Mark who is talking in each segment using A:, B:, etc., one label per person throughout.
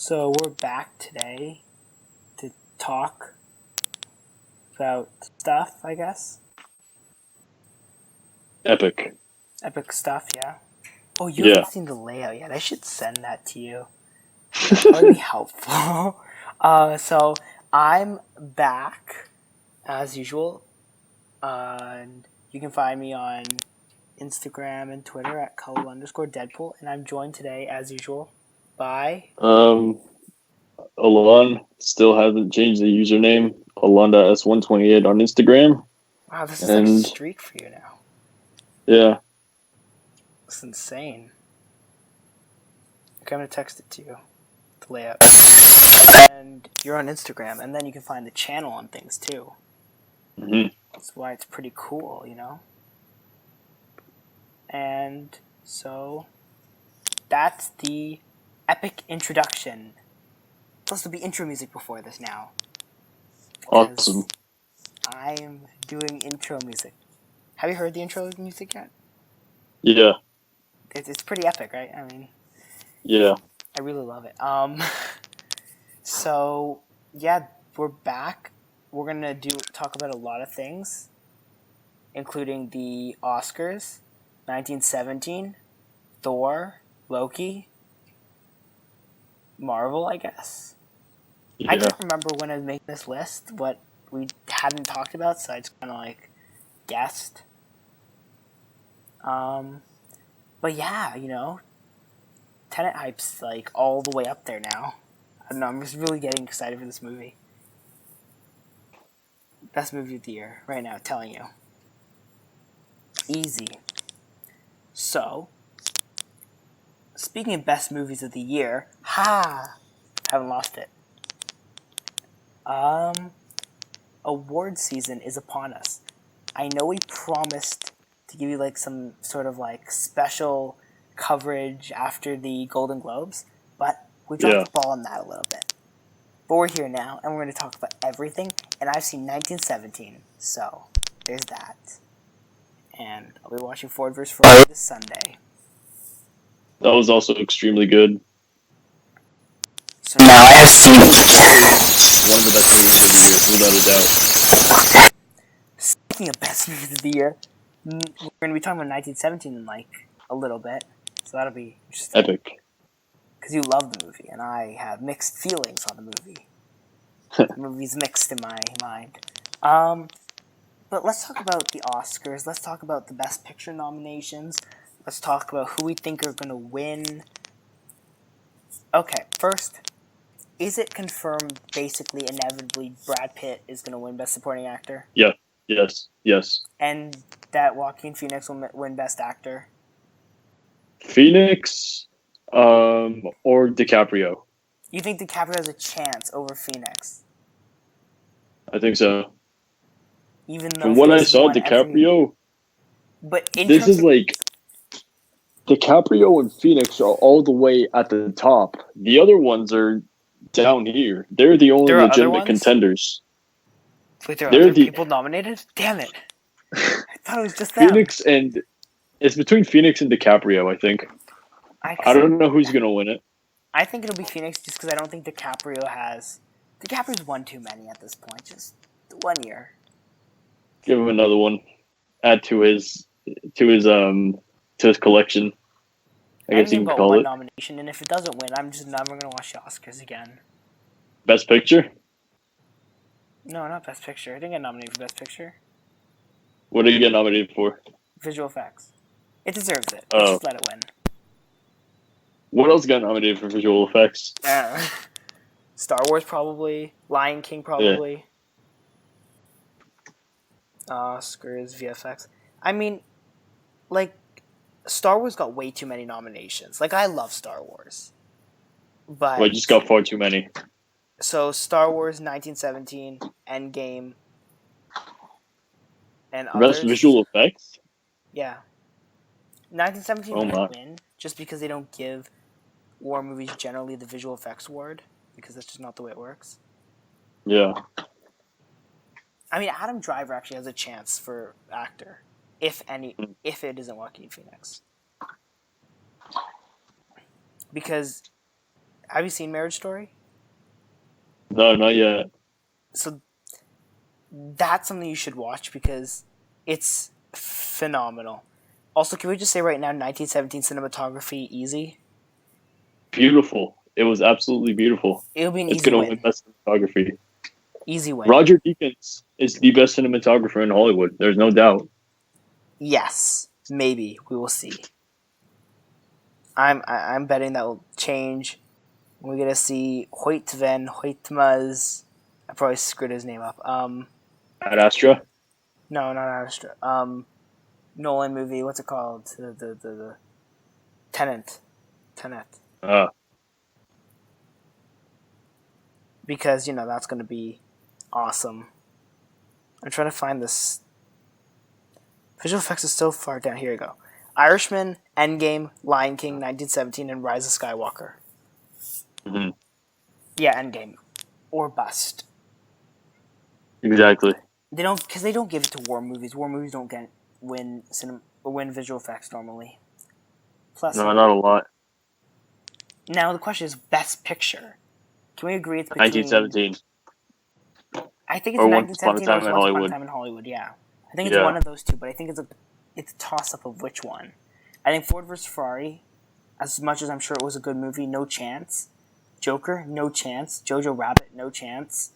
A: So we're back today to talk about stuff, I guess.
B: Epic.
A: Epic stuff, yeah. Oh, you
B: Yeah.
A: haven't seen the layout yet. I should send that to you. That'd probably be helpful. So I'm back as usual. And you can find me on Instagram and Twitter at color_Deadpool. And I'm joined today, as usual, by...
B: Alon still hasn't changed the username. Alonda S128 on Instagram.
A: Wow, this is like a
B: And
A: streak for you now.
B: yeah,
A: It's insane. Okay, I'm going to text it to you. The layout. And you're on Instagram, and then you can find the channel on things too. That's why it's pretty cool, you know? And so that's the epic introduction. Plus there'll be intro music before this now.
B: awesome.
A: I'm doing intro music. Have you heard the intro music yet?
B: Yeah,
A: It's pretty epic, right? I mean,
B: yeah.
A: I really love it. So yeah, we're back. We're gonna talk about a lot of things, including the Oscars, 1917, Thor, Loki, Marvel, I guess.
B: Yeah.
A: I can't remember when I was making this list what we hadn't talked about, so I just kind of like guessed. But yeah, you know, Tenet hype's like all the way up there now. I don't know, I'm just really getting excited for this movie. Best movie of the year, right now, telling you. Easy. So, speaking of best movies of the year, haven't lost it. Award season is upon us. I know we promised to give you like some sort of like special coverage after the Golden Globes, but we dropped the ball on that a little bit. But we're here now, and we're going to talk about everything, and I've seen 1917, so there's that. And I'll be watching Ford vs. Ferrari this Sunday.
B: That was also extremely good.
A: So now I have seen
B: one of the best movies of the year, without a doubt.
A: Speaking of best movies of the year, we're going to be talking about 1917 in like a little bit, so that'll be interesting.
B: Epic.
A: Because you love the movie, and I have mixed feelings on the movie. The movie's mixed in my mind. But let's talk about the Oscars. Let's talk about the Best Picture nominations. Let's talk about who we think are going to win. Okay, first, is it confirmed, basically, inevitably, Brad Pitt is going to win Best Supporting Actor?
B: Yeah, yes.
A: And that Joaquin Phoenix will win Best Actor?
B: Phoenix, or DiCaprio.
A: You think DiCaprio has a chance over Phoenix?
B: I think so.
A: Even though
B: from what I saw, DiCaprio.
A: But
B: this is like DiCaprio and Phoenix are all the way at the top. The other ones are down here. They're the only legitimate contenders.
A: Wait, there are other people nominated? Damn it! I thought it was just them.
B: Phoenix and it's between Phoenix and DiCaprio. I think. I don't know who's gonna win it.
A: I think it'll be Phoenix just because I don't think DiCaprio's won too many at this point. Just 1 year.
B: Give him another one. Add to his collection. I guess you can call it.
A: Nomination, and if it doesn't win, I'm just never gonna watch the Oscars again.
B: Best Picture?
A: No, not Best Picture. I didn't get nominated for Best Picture.
B: What did you get nominated for?
A: Visual effects. It deserves it. Let's just let it win.
B: What else got nominated for visual effects?
A: Star Wars probably. Lion King probably. Yeah. Oscars, VFX. I mean, like, Star Wars got way too many nominations. Like, I love Star Wars. But
B: I just got far too many.
A: So, Star Wars, 1917, Endgame, and others.
B: Best visual effects?
A: Yeah. 1917 might win, just because they don't give war movies generally the visual effects award, because that's just not the way it works.
B: Yeah.
A: I mean, Adam Driver actually has a chance for actor, if it isn't Joaquin Phoenix. Because Have you seen Marriage Story?
B: No, not yet.
A: So that's something you should watch because it's phenomenal. Also, can we just say right now, 1917 cinematography, easy?
B: Beautiful. It was absolutely beautiful.
A: It'll be an
B: It's
A: easy
B: going to win
A: win.
B: best cinematography.
A: Easy win.
B: Roger Deakins is the best cinematographer in Hollywood. There's no doubt.
A: Yes, maybe we will see. I'm betting that will change. We're gonna see Hoyt van Hoytma's. I probably screwed his name up.
B: Ad Astra?
A: No, not Astra. Nolan movie. What's it called? The Tenet. Because that's gonna be awesome. I'm trying to find this. Visual effects is so far down. Here we go. Irishman, Endgame, Lion King, 1917, and Rise of Skywalker.
B: Mm-hmm.
A: Yeah, Endgame. Or bust.
B: Exactly.
A: They don't give it to war movies. War movies don't win visual effects normally. Plus,
B: No, not a lot.
A: now the question is best picture. Can we agree it's between
B: 1917.
A: I think it's
B: Or Once Upon a
A: 1917 or
B: Time
A: it's
B: in
A: Once Upon a
B: Hollywood.
A: Time in Hollywood. Yeah, I think it's one of those two, but I think it's a toss up of which one. I think Ford vs Ferrari, as much as I'm sure it was a good movie, no chance. Joker, no chance. Jojo Rabbit, no chance.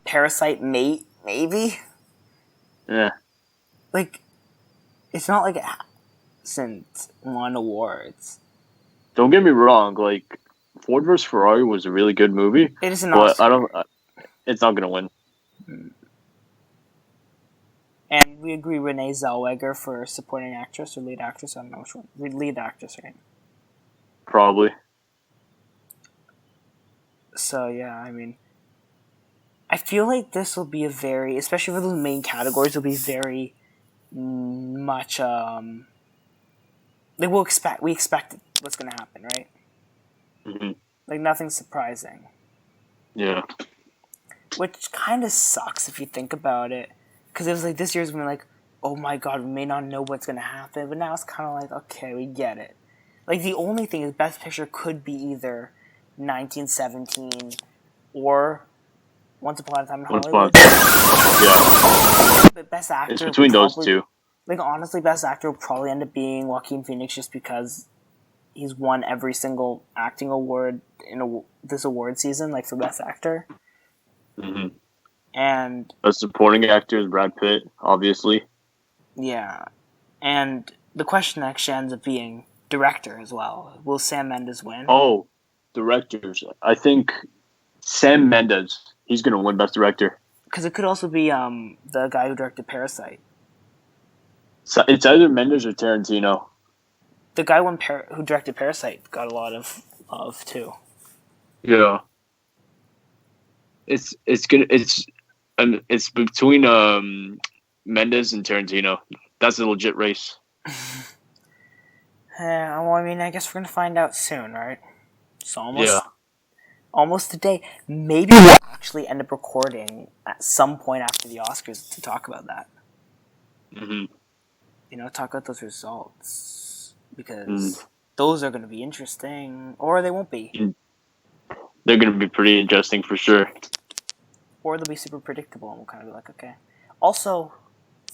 A: Parasite, maybe.
B: Yeah.
A: Like, it's not like it hasn't won awards.
B: Don't get me wrong. Like, Ford vs Ferrari was a really good movie.
A: It is an
B: but
A: Oscar.
B: It's not gonna win.
A: And we agree Renee Zellweger for supporting actress or lead actress. I don't know which one. Lead actress, right?
B: Probably.
A: So yeah, I mean, I feel like this will be especially for the main categories, will be very much like we expect what's going to happen, right?
B: Mm-hmm.
A: Like nothing surprising.
B: Yeah.
A: Which kind of sucks if you think about it, because it was like this year's gonna be like, oh my god, we may not know what's gonna happen, but now it's kind of like, okay, we get it. Like the only thing is, Best Picture could be either 1917 or Once Upon a Time in Hollywood.
B: Yeah.
A: But Best Actor,
B: it's between those two.
A: Like honestly, Best Actor will probably end up being Joaquin Phoenix just because he's won every single acting award in this award season, like for Best Actor.
B: Mm-hmm.
A: And
B: a supporting actor is Brad Pitt, obviously.
A: Yeah, and the question actually ends up being director as well. Will Sam Mendes win?
B: Oh, directors. I think Sam Mendes. He's gonna win Best Director.
A: Because it could also be the guy who directed Parasite.
B: So it's either Mendes or Tarantino.
A: The guy who directed Parasite got a lot of love too.
B: Yeah. It's good. It's between Mendes and Tarantino. That's a legit race.
A: Well, I mean, I guess we're gonna find out soon, right? So almost today. Maybe we'll actually end up recording at some point after the Oscars to talk about that.
B: Mm-hmm.
A: Talk about those results because those are going to be interesting, or they won't be.
B: They're going to be pretty interesting for sure.
A: Or they'll be super predictable, and we'll kind of be like, okay. Also,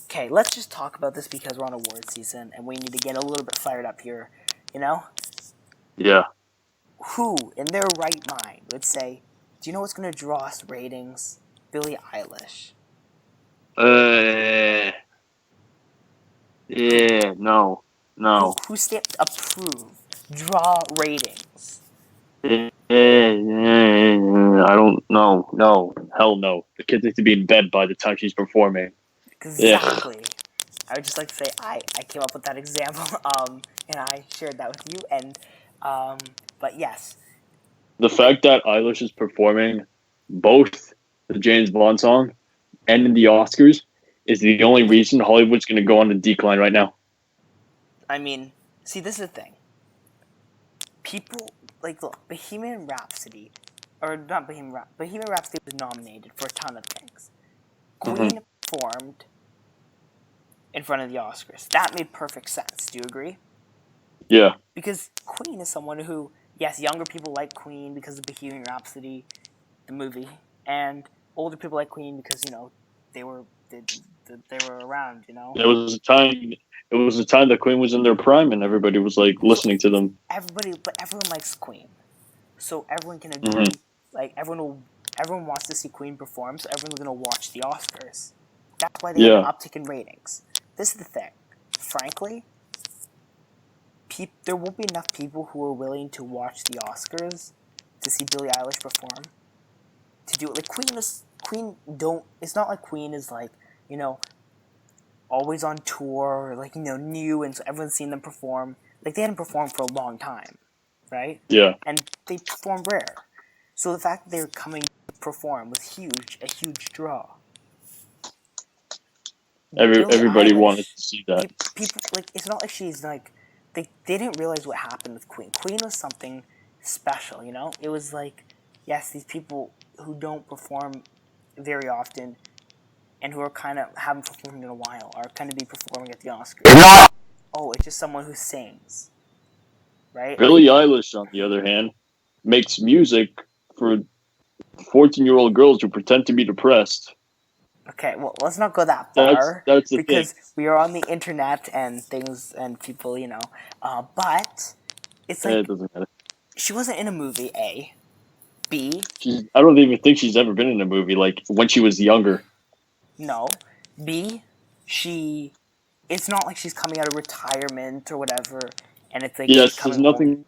A: okay, let's just talk about this because we're on award season and we need to get a little bit fired up here,
B: Yeah.
A: Who, in their right mind, would say, do you know what's going to draw us ratings? Billie Eilish.
B: Yeah, no.
A: Who stamped approve? Draw ratings.
B: I don't know. No. Hell no. The kids need to be in bed by the time she's performing.
A: Exactly. Yeah. I would just like to say I came up with that example, and I shared that with you, and but yes.
B: The fact that Eilish is performing both the James Bond song and in the Oscars is the only reason Hollywood's going to go on a decline right now.
A: I mean, see, this is the thing. People, look, Bohemian Rhapsody, or not Bohemian Rhapsody, Bohemian Rhapsody was nominated for a ton of things. Queen performed in front of the Oscars. That made perfect sense. Do you agree?
B: Yeah.
A: Because Queen is someone who, yes, younger people like Queen because of Bohemian Rhapsody, the movie, and older people like Queen because they were they were around.
B: It was a time. It was a time that Queen was in their prime, and everybody was like
A: So
B: listening to them.
A: everyone likes Queen, so everyone can agree.
B: Mm-hmm.
A: Like everyone wants to see Queen perform, so everyone's gonna watch the Oscars. That's why they have an
B: Yeah.
A: uptick in ratings. This is the thing. Frankly, there won't be enough people who are willing to watch the Oscars to see Billie Eilish perform. To do it like Queen don't. It's not like Queen is like always on tour or like new, and so everyone's seen them perform. Like they hadn't performed for a long time, right?
B: Yeah.
A: And they perform rare. So the fact that they're coming to perform was a huge draw. Billie
B: Everybody wanted
A: Eilish,
B: to see that.
A: people like it's not like she's like they didn't realize what happened with Queen. Queen was something special, It was like yes, these people who don't perform very often and who are kind of haven't performed in a while are kind of be performing at the Oscars. Oh, it's just someone who sings, right?
B: Billie Eilish, on the other hand, makes music for 14-year-old girls who pretend to be depressed.
A: Okay, well, let's not go that far
B: That's the
A: because
B: thing.
A: we are on the internet and things and people, but it's like
B: It doesn't matter.
A: she wasn't in a movie. A, B,
B: I don't even think she's ever been in a movie like when she was younger.
A: no, B, she. It's not like she's coming out of retirement or whatever, and it's like she's
B: Yes, there's
A: coming home.
B: nothing.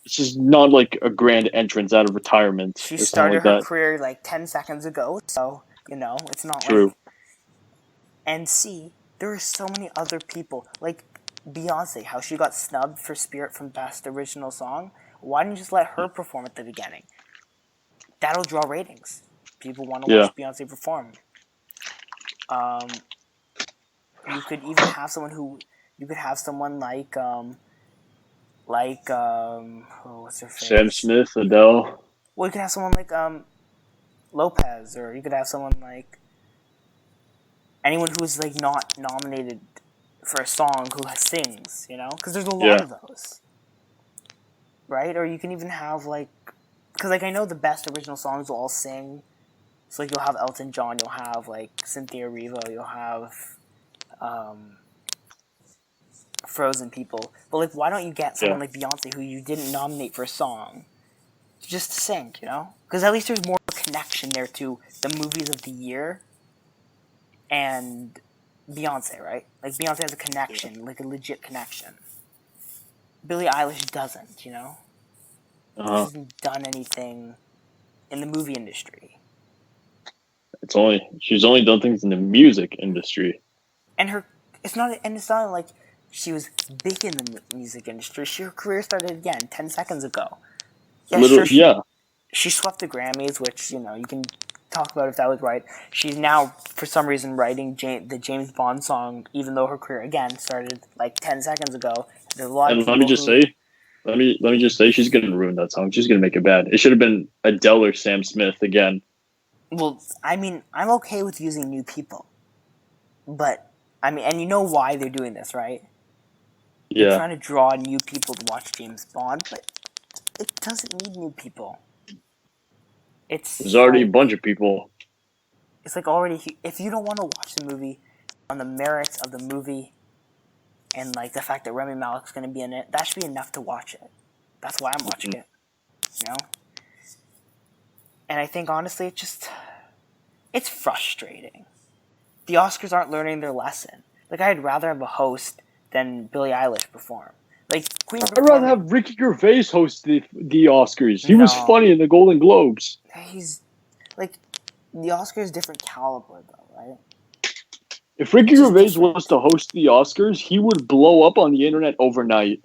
B: It's just not like a grand entrance out of retirement.
A: She
B: It's not
A: started
B: like
A: her
B: that.
A: career like 10 seconds ago, so it's not
B: True.
A: like. And C, there are so many other people like Beyonce, how she got snubbed for Spirit from Best Original Song. Why didn't you just let her perform at the beginning? That'll draw ratings. People want to
B: Yeah.
A: watch Beyonce perform. You could even have someone like what's her face?
B: Sam Smith, Adele.
A: Well, you could have someone like Lopez, or you could have someone like anyone who's like not nominated for a song who sings, because there's a lot of those, right? Or you can even have like, because like I know the best original songs will all sing, so like you'll have Elton John, you'll have like Cynthia Erivo, you'll have Frozen people, but like why don't you get someone like Beyonce who you didn't nominate for a song just to sing, because at least there's more connection there to the movies of the year and Beyonce, right? Like Beyonce has a connection, like a legit connection. Billie Eilish doesn't, She hasn't done anything in the movie industry.
B: She's only done things in the music industry.
A: And it's not like she was big in the music industry. Her career started again 10 seconds ago. Yeah, she swept the Grammys, which you can talk about if that was right. She's now, for some reason, writing the James Bond song, even though her career again started like 10 seconds ago. There's a lot of people.
B: Let me just say, she's gonna ruin that song. She's gonna make it bad. It should have been Adele or Sam Smith again.
A: Well, I mean, I'm okay with using new people, but I mean, and you know why they're doing this, right?
B: Yeah.
A: They're trying to draw new people to watch James Bond, but it doesn't need new people.
B: There's already a bunch of people.
A: It's like already, if you don't want to watch the movie on the merits of the movie and like the fact that Rami Malek's going to be in it, that should be enough to watch it. That's why I'm watching it, And I think honestly, it's frustrating. The Oscars aren't learning their lesson. Like I'd rather have a host than Billie Eilish perform. Like Queen.
B: I'd rather have Ricky Gervais host the Oscars. He was funny in the Golden Globes.
A: He's like the Oscars different caliber though, right?
B: If Ricky Gervais was to host the Oscars, he would blow up on the internet overnight.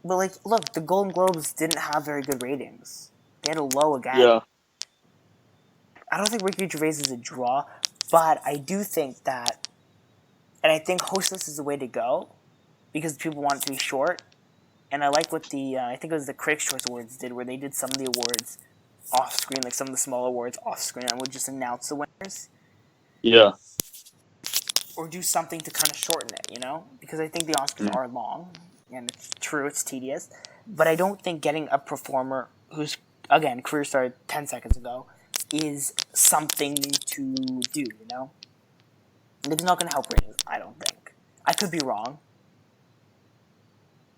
A: But like, look, the Golden Globes didn't have very good ratings. They had a low again.
B: Yeah.
A: I don't think Ricky Gervais is a draw, but I do think that, and I think Hostess is the way to go, because people want it to be short. And I like what I think it was the Critics' Choice Awards did, where they did some of the awards off screen, like some of the small awards off screen, and would just announce the winners.
B: Yeah.
A: Or do something to kind of shorten it, Because I think the Oscars are long. and it's true, it's tedious. But I don't think getting a performer whose, again, career started 10 seconds ago is something to do, you know? It's not going to help ratings, I don't think. I could be wrong.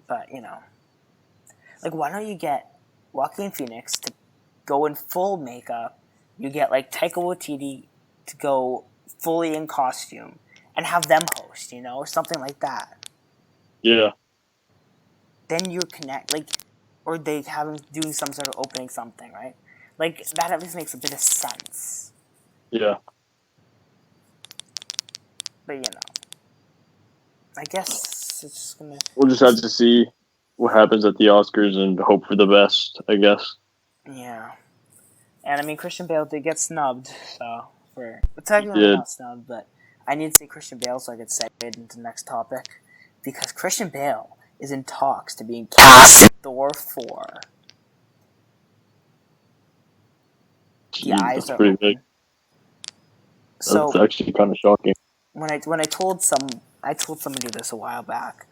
A: But, you know. Like, why don't you get Joaquin Phoenix to go in full makeup? You get, like, Taika Waititi to go fully in costume and have them host, you know? Or something like that.
B: Yeah.
A: Then you connect, like, or they have him doing some sort of opening something, right? Like, that at least makes a bit of sense.
B: Yeah.
A: But, you know. I guess it's just gonna...
B: We'll just have to see what happens at the Oscars and hope for the best, I guess.
A: Yeah. And, I mean, Christian Bale did get snubbed, so... Technically not snubbed, but I need to say Christian Bale so I could segue into the next topic. Because Christian Bale is in talks to being cast in Thor 4. The eyes are open.
B: Big.
A: So,
B: that's actually kind of shocking.
A: When I told somebody this a while back,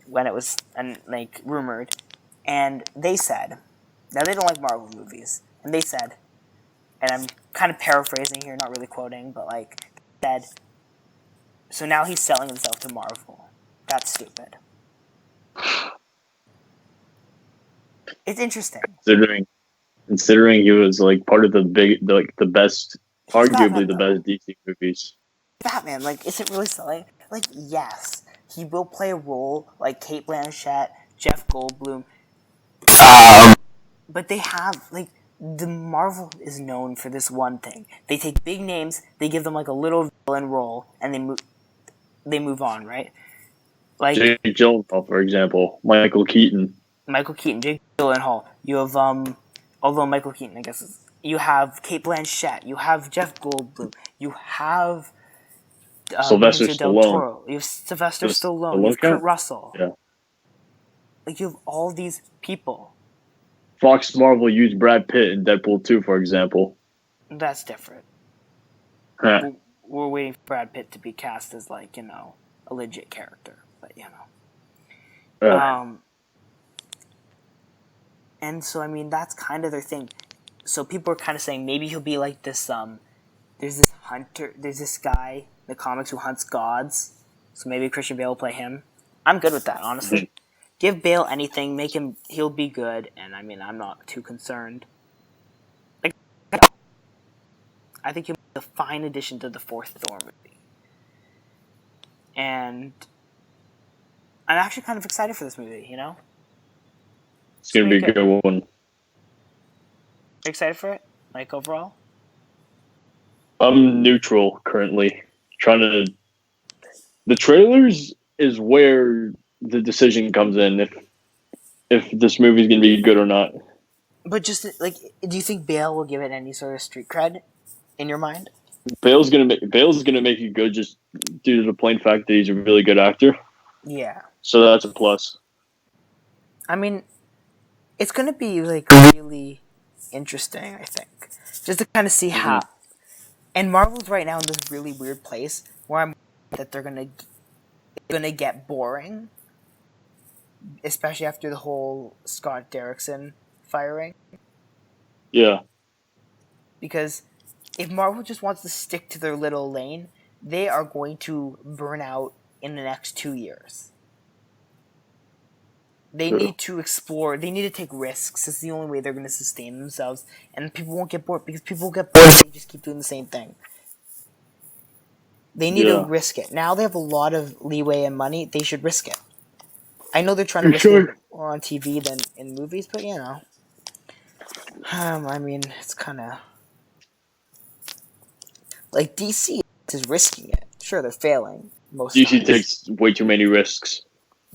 A: when it was rumored, and they said, now they don't like Marvel movies, and they said, and I'm kind of paraphrasing here, not really quoting, but said, so now he's selling himself to Marvel. That's stupid. It's interesting.
B: Considering he was part of the best, arguably the best DC movies.
A: Batman, is it really selling? Yes, he will play a role like Cate Blanchett, Jeff Goldblum. But they have, the Marvel is known for this one thing. They take big names, they give them, a little villain role, and they move on, right?
B: Jake Gyllenhaal, for example. Michael Keaton, Jake
A: Gyllenhaal. You have, although Michael Keaton, I guess, you have Cate Blanchett, you have Jeff Goldblum, you have...
B: Sylvester Stallone.
A: You have Sylvester Stallone. You have Kurt Russell.
B: Yeah.
A: You have all these people.
B: Fox Marvel used Brad Pitt in Deadpool 2, for example.
A: That's different. We're waiting for Brad Pitt to be cast as, a legit character. But, and so, I mean, that's kind of their thing. So people are kind of saying maybe he'll be like this, there's this hunter, there's this guy in the comics who hunts gods, so maybe Christian Bale will play him. I'm good with that, honestly. Give Bale anything, he'll be good, and I mean, I'm not too concerned. I think he'll be a fine addition to the fourth Thor movie. And I'm actually kind of excited for this movie, you know?
B: It's going to be a good one.
A: Excited for it? Overall?
B: I'm neutral currently. The trailers is where the decision comes in if this movie's gonna be good or not.
A: But just do you think Bale will give it any sort of street cred in your mind?
B: Bale's gonna make it good just due to the plain fact that he's a really good actor.
A: Yeah.
B: So that's a plus.
A: I mean, it's gonna be really interesting, I think, just to kind of see how. And Marvel's right now in this really weird place where I'm that they're gonna get boring, especially after the whole Scott Derrickson firing.
B: Yeah.
A: Because if Marvel just wants to stick to their little lane, they are going to burn out in the next 2 years. They need to explore. They need to take risks. It's the only way they're going to sustain themselves. And people won't get bored. Because people get bored if they just keep doing the same thing. They need to risk it. Now they have a lot of leeway and money. They should risk it. I know they're trying to risk it more on TV than in movies. But, you know. I mean, it's kind of... DC is risking it. Sure, they're failing most
B: DC
A: times.
B: takes way too many risks.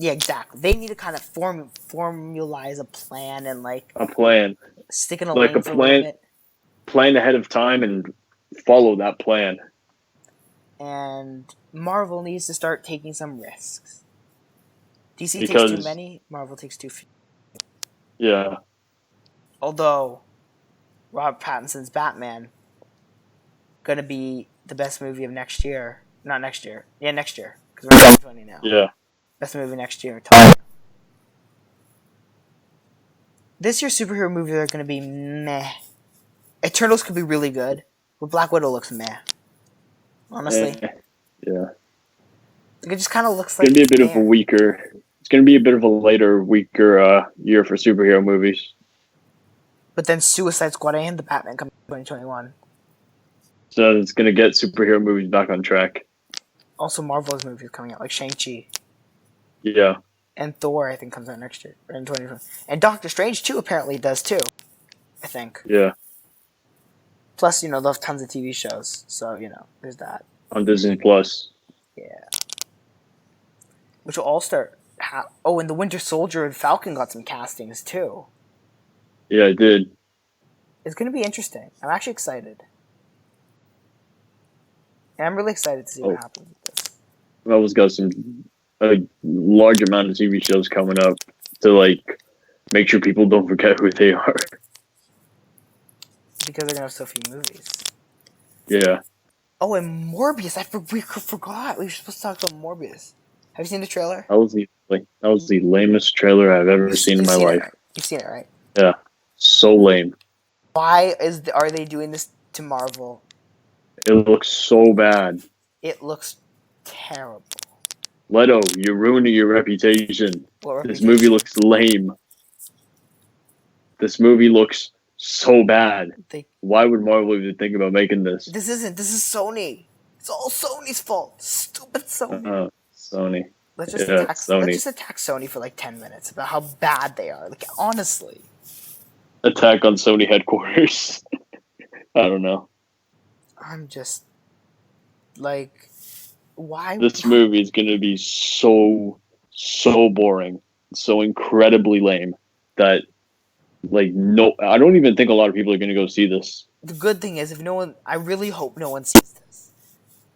A: Yeah, exactly. They need to kind of formalize a plan and
B: a plan,
A: stick in a lane for a little bit.
B: Plan ahead of time and follow that plan.
A: And Marvel needs to start taking some risks. DC takes too many. Marvel takes too few.
B: Yeah.
A: Although Robert Pattinson's Batman gonna be the best movie of next year. Not next year. Yeah, next year. Because we're in 2020 now.
B: Yeah.
A: Best movie next year. This year's superhero movies are going to be meh. Eternals could be really good, but Black Widow looks meh. Honestly.
B: Yeah.
A: It just kind of looks
B: It's
A: like...
B: going to be a bit of a weaker... It's going to be a bit of a later, weaker year for superhero movies.
A: But then Suicide Squad and The Batman come in 2021.
B: So it's going to get superhero movies back on track.
A: Also, Marvel's movies coming out, like Shang-Chi.
B: Yeah.
A: And Thor, I think, comes out next year, or in 2020. And Doctor Strange, too, apparently does, too. I think.
B: Yeah.
A: Plus, they'll have tons of TV shows. So, there's that.
B: On Disney Plus.
A: Yeah. Which will all start... and the Winter Soldier and Falcon got some castings, too.
B: Yeah, it did.
A: It's going to be interesting. I'm actually excited. And I'm really excited to see what happens with this.
B: Marvel's got a large amount of TV shows coming up to, make sure people don't forget who they are.
A: Because they're going to have so few movies.
B: Yeah.
A: Oh, and Morbius. We forgot. We were supposed to talk about Morbius. Have you seen the trailer?
B: That was the lamest trailer I've ever seen in my life.
A: Right? You've seen it, right?
B: Yeah. So lame.
A: Why are they doing this to Marvel?
B: It looks so bad.
A: It looks terrible.
B: Leto, you're ruining your reputation. This movie looks lame. This movie looks so bad. Why would Marvel even think about making this?
A: This is Sony. It's all Sony's fault. Stupid Sony.
B: Sony.
A: Let's just attack Sony for 10 minutes about how bad they are. Honestly.
B: Attack on Sony headquarters. I don't know.
A: I'm just why?
B: This movie is going to be so boring, so incredibly lame that no, I don't even think a lot of people are going to go see this.
A: The good thing is, I really hope no one sees this,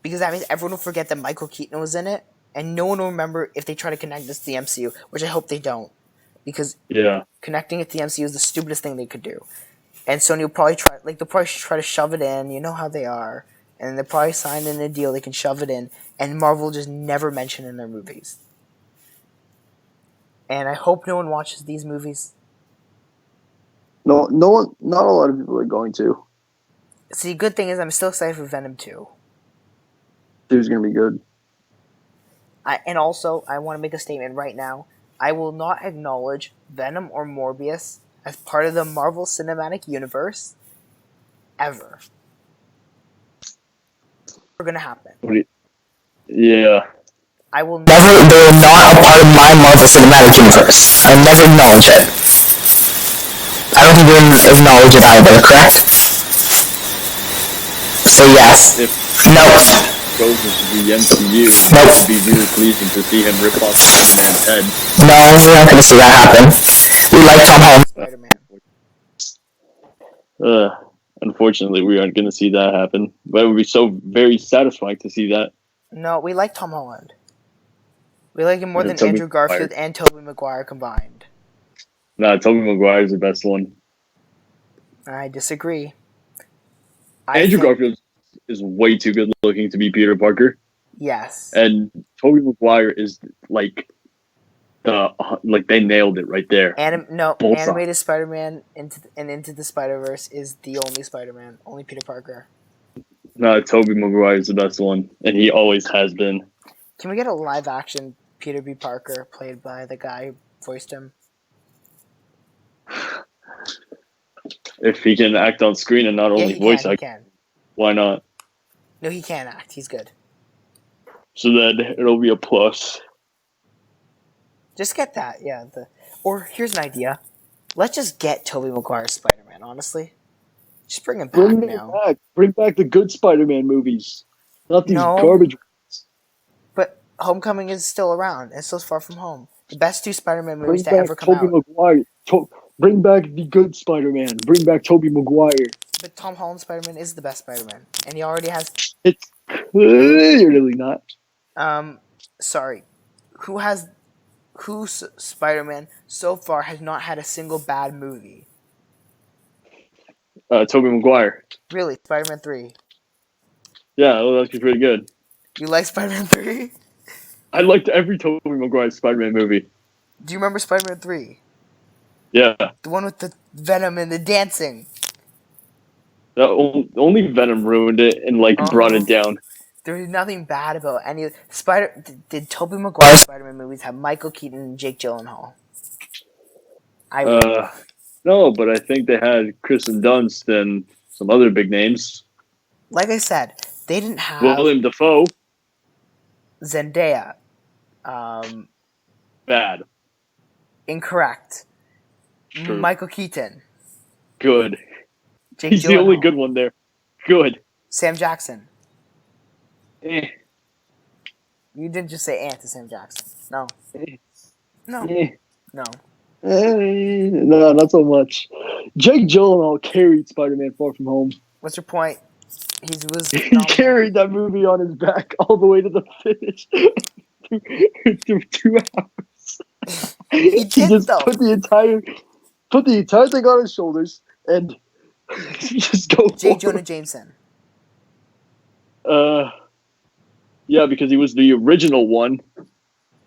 A: because that means everyone will forget that Michael Keaton was in it, and no one will remember if they try to connect this to the MCU, which I hope they don't, because connecting it to the MCU is the stupidest thing they could do. And Sony will probably try to shove it in. You know how they are. And they'll probably sign in a deal they can shove it in. And Marvel will just never mention in their movies. And I hope no one watches these movies.
B: No one, not a lot of people are going to.
A: See, good thing is I'm still excited for Venom 2.
B: It's going to be good.
A: And also, I want to make a statement right now. I will not acknowledge Venom or Morbius as part of the Marvel Cinematic Universe ever. Never gonna happen.
B: Yeah.
A: I will never. They're not a part of my Marvel Cinematic Universe. I'll never acknowledge it. I don't think you're gonna acknowledge it either, correct? So yes. No.
B: Goes into the MCU, it would be really pleasing to see him rip off Spider-Man's head.
A: No, we're not going to see that happen. We like Tom Holland.
B: Spider-Man. Unfortunately, we aren't going to see that happen. But it would be so very satisfying to see that.
A: No, we like Tom Holland. We like him more than Andrew Garfield and Tobey Maguire combined.
B: Nah, Tobey Maguire is the best one.
A: I disagree.
B: Andrew Garfield is way too good looking to be Peter Parker.
A: Yes.
B: And Tobey Maguire is they nailed it right there.
A: Animated Spider-Man Into the Spider-Verse is the only Spider-Man, only Peter Parker.
B: No, Tobey Maguire is the best one, and he always has been.
A: Can we get a live action Peter B. Parker played by the guy who voiced him?
B: If he can act on screen and not only voice act, why not?
A: No, he can act. He's good.
B: So then it'll be a plus.
A: Just get that, yeah. Or here's an idea. Let's just get Tobey Maguire's Spider-Man, honestly. Just bring him back now.
B: Bring back the good Spider-Man movies. Not these garbage ones.
A: But Homecoming is still around. It's still Far From Home. The best two Spider-Man movies to ever come out.
B: Maguire. Bring back the good Spider-Man. Bring back Tobey Maguire.
A: But Tom Holland's Spider-Man is the best Spider-Man. And he already has...
B: It's clearly not.
A: Sorry. Whose Spider-Man so far has not had a single bad movie?
B: Tobey Maguire.
A: Really? Spider-Man 3?
B: Yeah, well, that's pretty good.
A: You like Spider-Man 3?
B: I liked every Tobey Maguire Spider-Man movie.
A: Do you remember Spider-Man 3?
B: Yeah.
A: The one with the Venom and the dancing.
B: Only Venom ruined it and brought it down.
A: There was nothing bad about any of Did Tobey Maguire Spider-Man movies have Michael Keaton and Jake Gyllenhaal? I would.
B: No, but I think they had Kristen Dunst and some other big names.
A: Like I said, they didn't have
B: William Dafoe.
A: Zendaya.
B: Bad.
A: Incorrect.
B: True.
A: Michael Keaton.
B: Good.
A: Jake
B: He's
A: Gyllenhaal.
B: the only good one there. Good.
A: Sam Jackson.
B: Eh.
A: You didn't just say to Sam Jackson. No. No.
B: Eh.
A: No.
B: No, not so much. Jake Gyllenhaal carried Spider-Man Far From Home.
A: What's your point? He
B: carried that movie on his back all the way to the finish. through 2 hours.
A: He did, though.
B: Put the entire thing on his shoulders and just go.
A: J. Jonah Jameson.
B: Yeah, because he was the original one.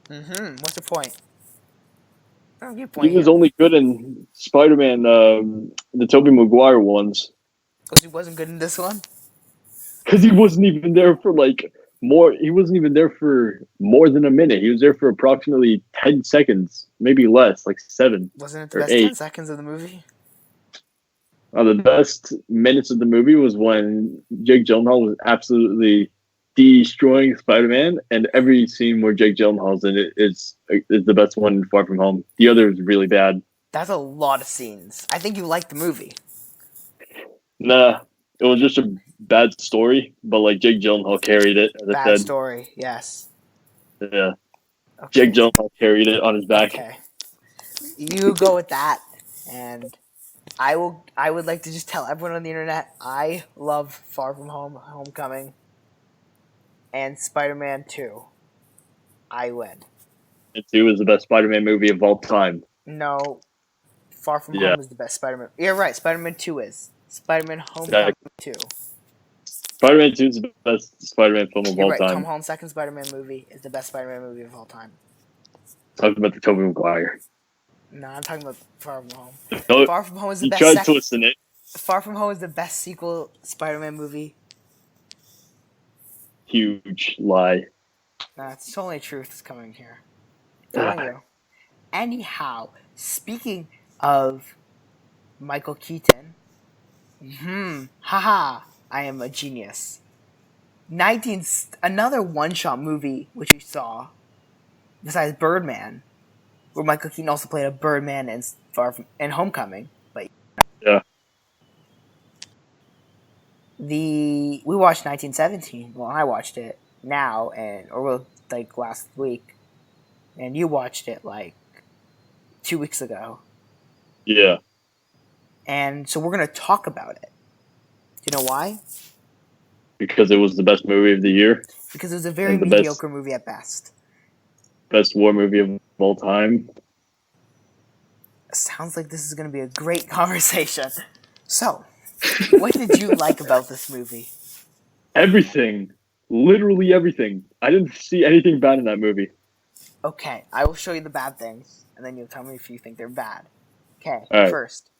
A: What's your point?
B: He was only good in Spider-Man, the Tobey Maguire ones.
A: Because he wasn't good in this one?
B: Because he wasn't even there for more. He wasn't even there for more than a minute. He was there for approximately 10 seconds, maybe less, 7.
A: Wasn't it the best
B: 8.
A: 10 seconds of the movie?
B: The best minutes of the movie was when Jake Gyllenhaal was absolutely destroying Spider-Man, and every scene where Jake Gyllenhaal's in it is the best one in Far From Home. The other is really bad.
A: That's a lot of scenes. I think you liked the movie.
B: Nah, it was just a bad story, but Jake Gyllenhaal carried it. As
A: Bad story, yes.
B: Yeah.
A: Okay.
B: Jake Gyllenhaal carried it on his back.
A: Okay. You go with that, and I would like to just tell everyone on the internet I love Far From Home, Homecoming, and Spider-Man 2. I win.
B: And 2 is the best Spider-Man movie of all time.
A: No. Far From Home is the best Spider-Man. You're right, Spider-Man 2 is. Spider-Man Homecoming 2.
B: Spider-Man 2 is the best Spider-Man film of all
A: right.
B: time.
A: Tom Holland's second Spider-Man movie is the best Spider-Man movie of all time.
B: Talking about the Tobey Maguire.
A: No, I'm talking about Far From Home.
B: No,
A: Far From Home is the best.
B: You tried twisting it.
A: Far From Home is the best sequel Spider-Man movie.
B: Huge lie.
A: Nah, it's totally truth is coming here. Telling you. Anyhow, speaking of Michael Keaton, haha, I am a genius. Another one-shot movie which we saw, besides Birdman, where Michael Keaton also played a Birdman in Homecoming. But
B: yeah,
A: we watched 1917. Well, I watched it now, last week, and you watched it 2 weeks ago.
B: Yeah.
A: And so we're gonna talk about it. Do you know why?
B: Because it was the best movie of the year.
A: Because it was a very mediocre movie at best.
B: Best war movie of all time.
A: Sounds like this is going to be a great conversation. So, what did you like about this movie?
B: Everything. Literally everything. I didn't see anything bad in that movie.
A: Okay, I will show you the bad things, and then you'll tell me if you think they're bad. Okay,
B: right.
A: First,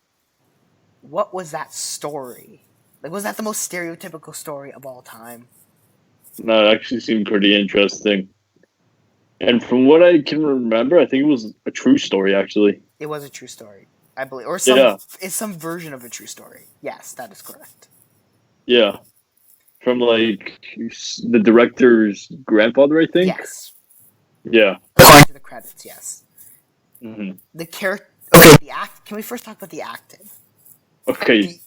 A: what was that story? Was that the most stereotypical story of all time?
B: No, it actually seemed pretty interesting. And from what I can remember, I think it was a true story, actually.
A: It was a true story, I believe. Or it's some version of a true story. Yes, that is correct.
B: Yeah. From, the director's grandfather, I think?
A: Yes.
B: Yeah.
A: According to the credits, yes.
B: Mm-hmm.
A: The character... Okay, can we first talk about the acting?
B: Okay.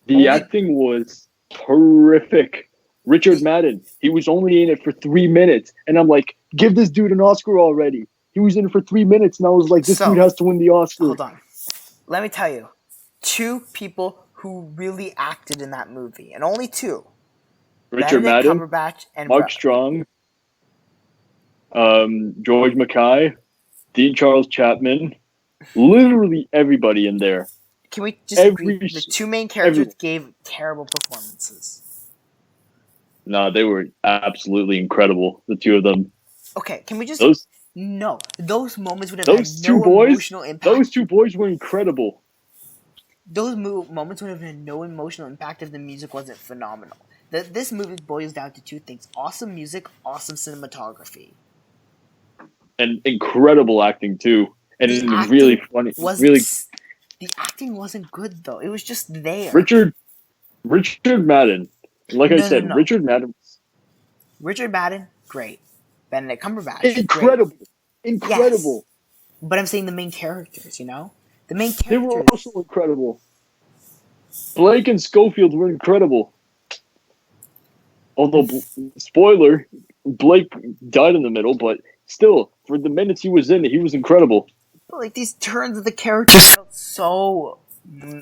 B: The acting was terrific. Richard Madden, he was only in it for 3 minutes. And I'm like, give this dude an Oscar already. He was in it for 3 minutes, and I was like, this dude has to win the Oscar.
A: Hold on. Let me tell you. 2 people who really acted in that movie, and only 2.
B: Richard Madden,
A: Cumberbatch and
B: Mark Strong, George Mackay, Dean Charles Chapman, literally everybody in there.
A: Can we just agree? The 2 main characters gave terrible performances.
B: No, they were absolutely incredible, the 2 of them.
A: Okay, can we just... No, those moments would have
B: Those
A: had
B: two
A: no
B: boys,
A: emotional impact.
B: those two boys were incredible.
A: Those moments would have had no emotional impact if the music wasn't phenomenal. This movie boils down to two things: awesome music, awesome cinematography.
B: And incredible acting too. And
A: The
B: really
A: acting
B: funny.
A: wasn't.
B: Really,
A: The acting wasn't good though. It was just there.
B: Richard Madden. Like I
A: No, no,
B: said,
A: no.
B: Richard Madden.
A: Richard Madden, great. Benedict Cumberbatch, great.
B: Incredible.
A: Yes,
B: Incredible.
A: but I'm saying the main characters. The main
B: They were
A: characters.
B: also incredible. Blake and Schofield were incredible. Although, spoiler, Blake died in the middle, but still, for the minutes he was in, he was incredible.
A: But like these turns of the characters felt so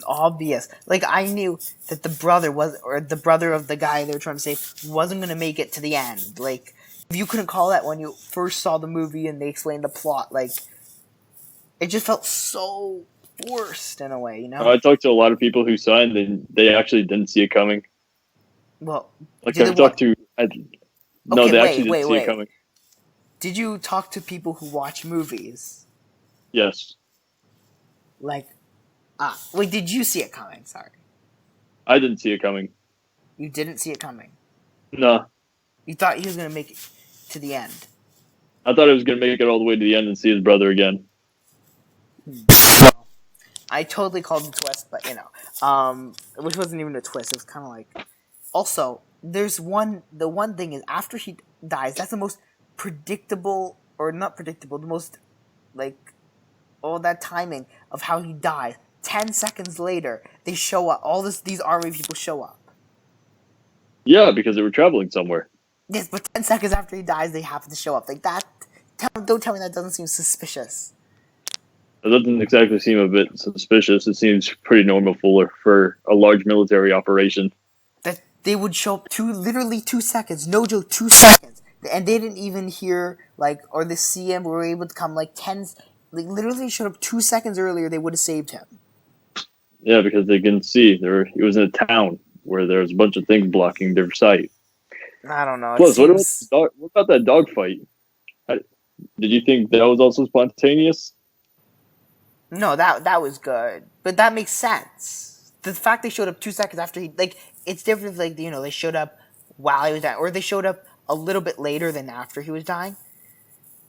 A: obvious. Like I knew that the brother of the guy they were trying to save wasn't gonna make it to the end. Like if you couldn't call that when you first saw the movie and they explained the plot, like it just felt so forced in a way,
B: I talked to a lot of people who saw it, and they actually didn't see it coming.
A: Well,
B: Like I've talked to, no,
A: okay,
B: they actually didn't see it coming.
A: Did you talk to people who watch movies?
B: Yes,
A: Like, wait, did you see it coming? Sorry,
B: I didn't see it coming.
A: you didn't see it coming.
B: No,
A: You thought he was gonna make it to the end.
B: I thought he was going to make it all the way to the end and see his brother again.
A: I totally called the twist, but which wasn't even a twist. It was kind of like. Also, the one thing is after he dies, that's the most predictable, or not predictable, the most like, that timing of how he dies. 10 seconds later, they show up. These army people show up.
B: Yeah, because they were traveling somewhere.
A: Yes, but 10 seconds after he dies, they happen to show up. Like that. Don't tell me that doesn't seem suspicious.
B: It doesn't exactly seem a bit suspicious. It seems pretty normal for a large military operation.
A: That they would show up literally 2 seconds. No joke, 2 seconds. And they didn't even hear, or the CM were able to come, literally showed up 2 seconds earlier, they would have saved him.
B: Yeah, because they couldn't see. He was in a town where there was a bunch of things blocking their sight.
A: I don't know.
B: Plus, what about that dogfight? Did you think that was also spontaneous?
A: No, that was good. But that makes sense. The fact they showed up 2 seconds after it's different if, they showed up while he was dying, or they showed up a little bit later than after he was dying.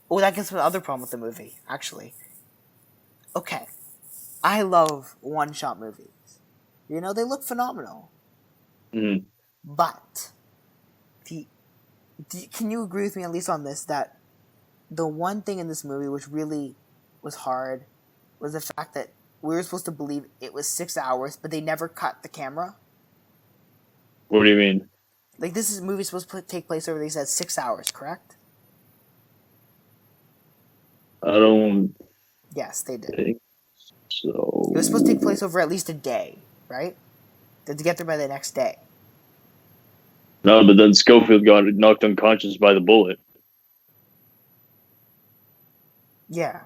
A: Oh, that gets to the other problem with the movie, actually. Okay. I love one-shot movies. They look phenomenal.
B: Mm-hmm.
A: But, can you agree with me at least on this, that the one thing in this movie which really was hard was the fact that we were supposed to believe it was 6 hours, but they never cut the camera?
B: What do you mean?
A: Like, this movie supposed to take place over, they said 6 hours, correct?
B: I don't
A: Yes, they did.
B: think so.
A: It was supposed to take place over at least a day, right? To get there by the next day.
B: No, but then Schofield got knocked unconscious by the bullet.
A: Yeah.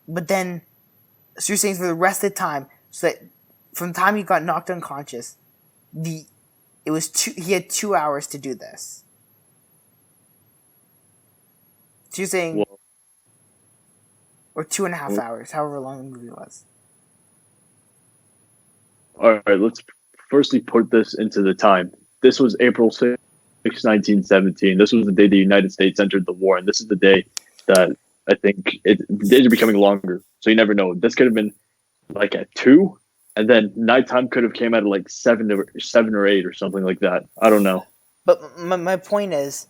A: But then, so you're saying for the rest of the time, so that from the time he got knocked unconscious, he had 2 hours to do this. So you're saying,
B: Well,
A: or 2.5 hours, however long the movie was.
B: all right, let's firstly put this into the time. This was April 6, 1917. This was the day the United States entered the war, and this is the day that I think the days are becoming longer. So you never know. This could have been like at 2, and then nighttime could have came out at 7 or 8 or something like that. I don't know.
A: But my point is,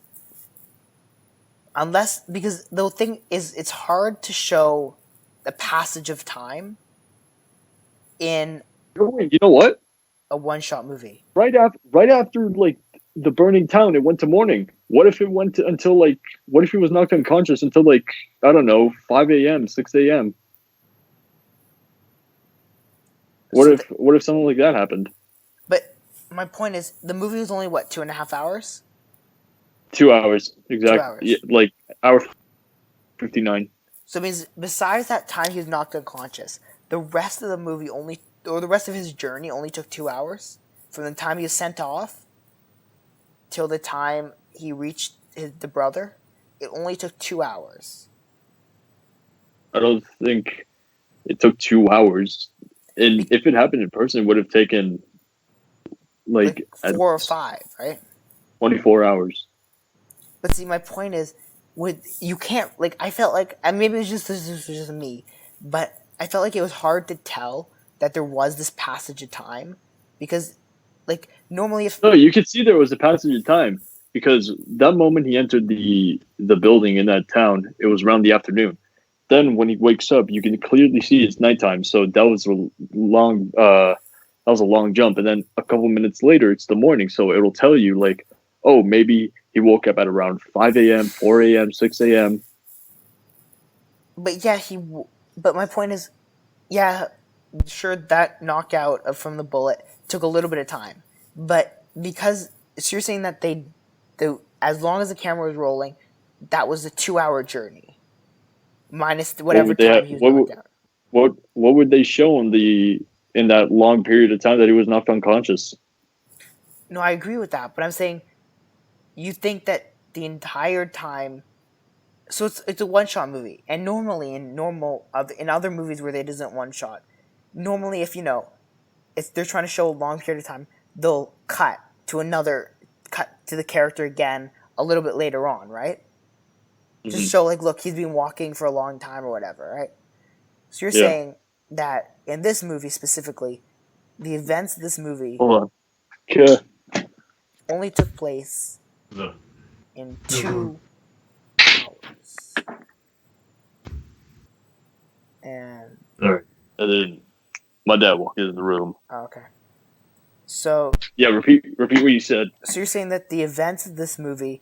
A: because the thing is, it's hard to show the passage of time in
B: You know what?
A: a one-shot movie.
B: Right after the burning town, it went to morning. What if it went until what if he was knocked unconscious until I don't know, 5 a.m., 6 a.m.? What if something like that happened?
A: But my point is, the movie was only 2.5 hours?
B: 2 hours, exactly.
A: 2 hours.
B: Yeah, hour 59.
A: So it means besides that time he was knocked unconscious, the rest of the movie the rest of his journey only took 2 hours? From the time he was sent off till the time he reached the brother? it only took 2 hours.
B: I don't think it took 2 hours. And if it happened in person, it would have taken
A: Like
B: at
A: 4 or 5, right?
B: 24 hours.
A: But see, my point is, you can't like. I felt like, and maybe this was just me, but I felt like it was hard to tell that there was this passage of time because, like, normally if
B: No, you could see there was a passage of time because that moment he entered the building in that town, it was around the afternoon. Then when he wakes up, you can clearly see it's nighttime. So that was a long jump. And then a couple minutes later, it's the morning. So it'll tell you like, oh, maybe he woke up at around 5 a.m., 4 a.m., 6 a.m.
A: but yeah, But my point is, yeah, sure that knockout from the bullet took a little bit of time, but because so you're saying that as long as the camera was rolling, that was a 2 hour journey, minus
B: What
A: whatever
B: would they have,
A: time he was knocked out.
B: what would they show in that long period of time that he was knocked unconscious?
A: No, I agree with that, but I'm saying you think that the entire time. So it's a one shot movie, and normally in other movies where it isn't one shot, normally if they're trying to show a long period of time, they'll cut to the character again a little bit later on, right? Just
B: Mm-hmm.
A: show like, look, he's been walking for a long time or whatever, right? So you're
B: Yeah.
A: saying that in this movie specifically, the events of this movie
B: Hold on. Okay.
A: only took place in 2 hours, and
B: All right. And then my dad walked into the room.
A: okay. So
B: Yeah, repeat what you said.
A: So you're saying that the events of this movie,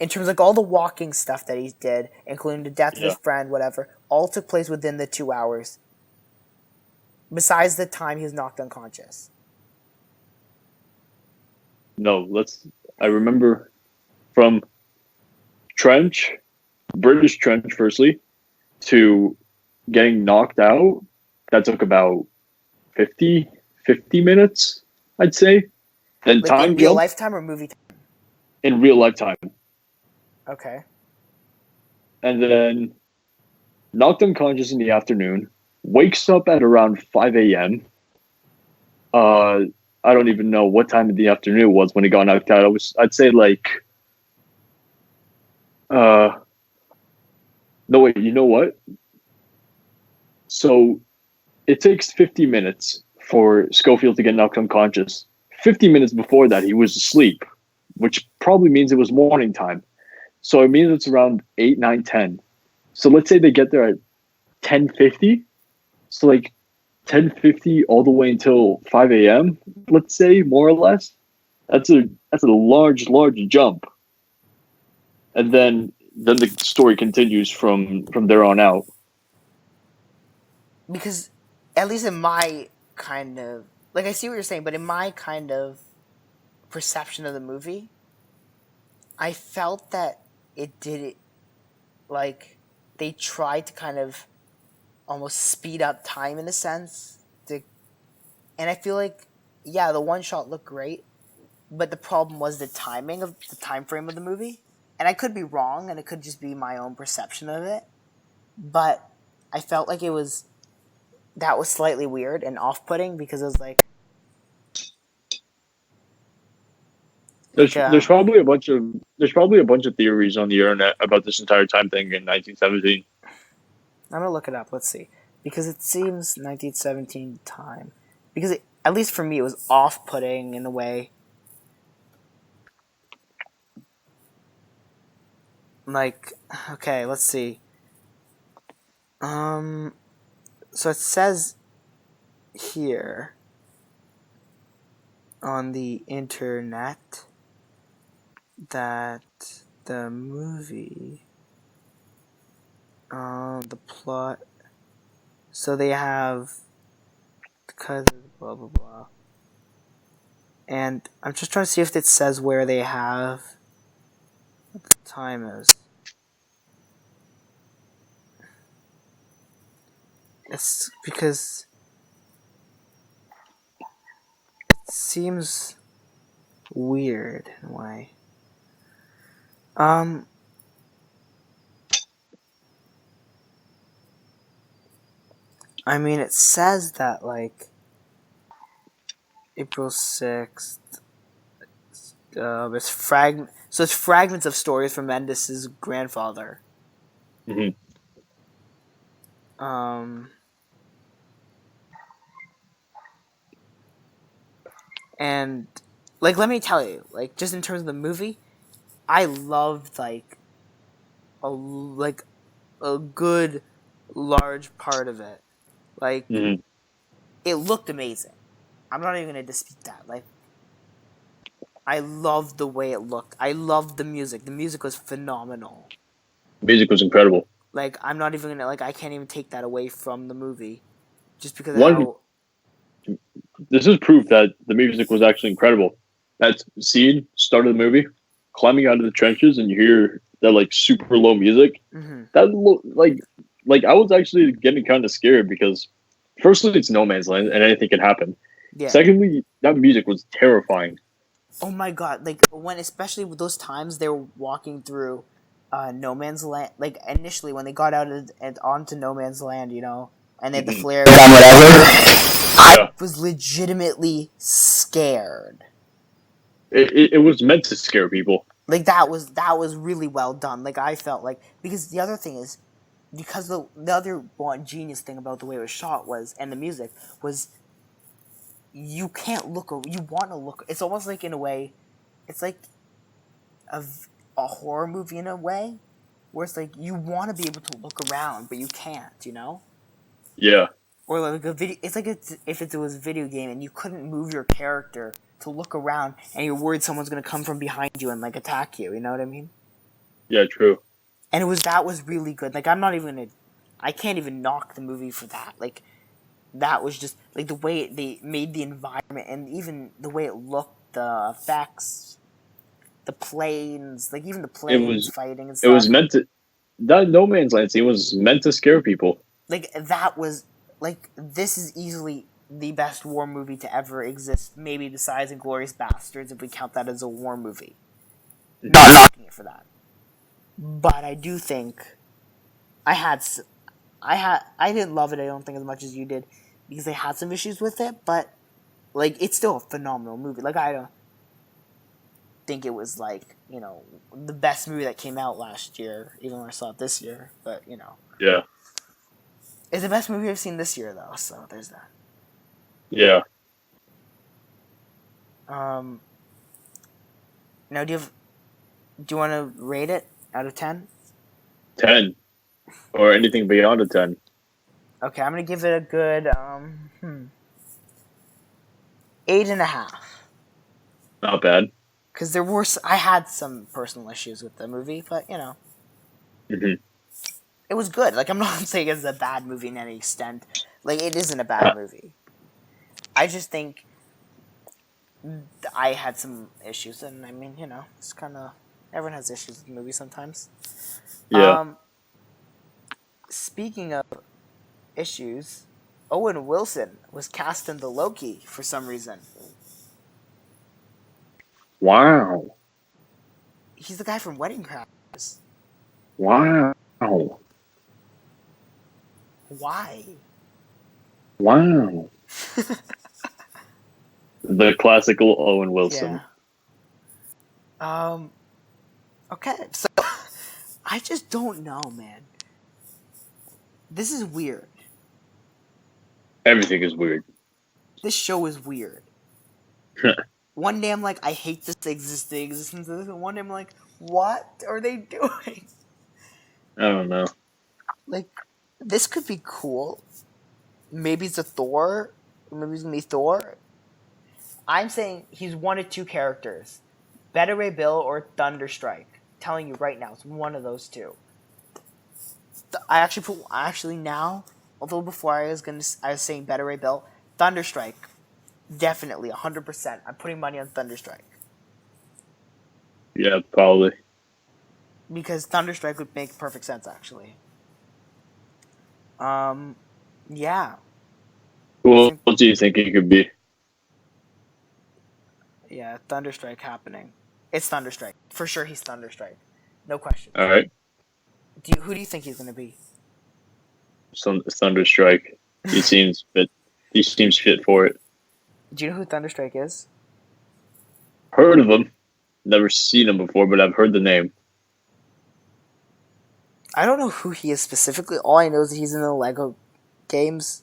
A: in terms of like all the walking stuff that he did, including the death of his
B: Yeah.
A: friend, whatever, all took place within the 2 hours. Besides the time he was knocked unconscious.
B: No, I remember from trench, British trench, firstly, to getting knocked out. That took about 50 minutes, I'd say. Then
A: Like in
B: time
A: real
B: jump
A: lifetime or movie time?
B: in real life time.
A: Okay.
B: And then knocked unconscious in the afternoon, wakes up at around 5 a.m. Uh, I don't even know what time of the afternoon it was when he got knocked out. I'd say like, no, wait, you know what? So it takes 50 minutes for Schofield to get knocked unconscious. 50 minutes before that, he was asleep, which probably means it was morning time. So it means it's around 8, 9, 10. So let's say they get there at 10:50. So like 10:50 all the way until 5 a.m. Let's say, more or less. That's a large jump. And then the story continues from there on out.
A: Because at least in my kind of like I see what you're saying, but in my kind of perception of the movie, I felt that it did it like they tried to kind of almost speed up time in a sense. And I feel like, yeah, the one shot looked great, but the problem was the timing of the time frame of the movie. And I could be wrong, and it could just be my own perception of it. But I felt like that was slightly weird and off-putting because it was like
B: There's probably a bunch of theories on the internet about this entire time thing in 1917.
A: I'm gonna look it up. Let's see, because it seems 1917 time. Because at least for me, it was off-putting in a way. Like, okay, let's see. So it says here on the internet that the movie, the plot. So they have because blah blah blah, and I'm just trying to see if it says where they have what the time is. It's because it seems weird in a way. I mean, it says that, like, April 6th, it's fragments of stories from Mendes' grandfather.
B: Mm-hmm.
A: And, like, let me tell you, like, just in terms of the movie, I loved, like, a good, large part of it. Like,
B: Mm-hmm.
A: it looked amazing. I'm not even gonna dispute that. Like, I loved the way it looked. I loved the music. The music was phenomenal.
B: Music was incredible.
A: Like, I'm not even gonna, like, I can't even take that away from the movie. Just because of
B: One,
A: how.
B: this is proof that the music was actually incredible. That scene, start of the movie, climbing out of the trenches, and you hear that like super low music.
A: Mm-hmm.
B: That like I was actually getting kind of scared because, firstly, it's no man's land and anything can happen.
A: Yeah.
B: Secondly, that music was terrifying.
A: Oh my god! Like when, especially with those times they were walking through, no man's land. Like initially when they got out and onto no man's land, you know, and they had the
B: Mm-hmm.
A: flare gun, whatever. I
B: Yeah,
A: was legitimately scared.
B: it was meant to scare people.
A: Like that was really well done. Like I felt like, because the other thing is, because the other one genius thing about the way it was shot was, and the music was, you can't look, you want to look. It's almost like, in a way, it's like a, a horror movie in a way, where it's like you want to be able to look around but you can't, you know.
B: Yeah,
A: Or like a video, it's like if it was a video game and you couldn't move your character to look around and you're worried someone's going to come from behind you and like attack you, you know what I mean?
B: yeah, true.
A: And that was really good. Like I'm not even gonna, I can't even knock the movie for that. Like that was just like the way they made the environment and even the way it looked, the effects, the planes, like even the
B: It
A: planes
B: was
A: fighting and
B: it was
A: stuff.
B: meant to that no man's land scene was meant to scare people.
A: Like that was, like, this is easily the best war movie to ever exist. Maybe besides *Inglourious Bastards*, if we count that as a war movie. Not knocking it for that, but I do think I didn't love it. I don't think as much as you did, because I had some issues with it. But like, it's still a phenomenal movie. Like I don't think it was like, you know, the best movie that came out last year, even when I saw it this year. But you know,
B: Yeah,
A: it's the best movie I've seen this year though. So there's that.
B: yeah.
A: Now do you want to rate it out of 10?
B: 10 or anything beyond a 10.
A: Okay, I'm gonna give it a good 8.5.
B: Not bad.
A: Because I had some personal issues with the movie, but you know,
B: Mm-hmm.
A: it was good. Like I'm not saying it's a bad movie in any extent. Like it isn't a bad movie. I just think I had some issues, and I mean, you know, it's kind of, everyone has issues with movies sometimes.
B: Yeah.
A: Speaking of issues, Owen Wilson was cast in the Loki for some reason.
B: Wow.
A: He's the guy from Wedding Crashers.
B: Wow.
A: Why?
B: Wow. The classical Owen Wilson.
A: Yeah. Okay, so I just don't know, man. This is weird.
B: Everything is weird.
A: This show is weird. One day I'm like, I hate the existence of this, and one day I'm like, what are they doing?
B: I don't know.
A: Like, this could be cool. Maybe it's a Thor. Maybe it's gonna be Thor. I'm saying he's one of two characters: Beta Ray Bill or Thunderstrike. Telling you right now, it's one of those two. I actually now, although before I was saying Beta Ray Bill, Thunderstrike, definitely 100%. I'm putting money on Thunderstrike
B: Yeah, probably.
A: because Thunderstrike would make perfect sense actually. Yeah.
B: What do you think it could be?
A: Yeah, Thunderstrike happening. It's Thunderstrike for sure. He's Thunderstrike, no question.
B: All right.
A: Who do you think he's gonna be?
B: Thunderstrike. He seems fit. He seems fit for it.
A: Do you know who Thunderstrike is?
B: Heard of him. Never seen him before, but I've heard the name.
A: I don't know who he is specifically. All I know is that he's in the Lego games.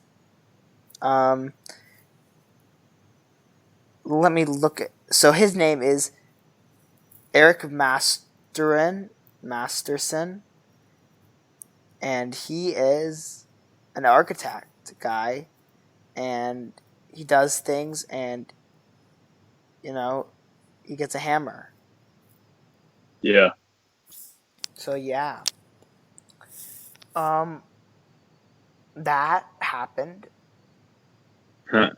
A: Let me look at. So his name is Eric Masterson, and he is an architect guy, and he does things, and he gets a hammer.
B: Yeah.
A: So yeah, that happened.
B: Huh.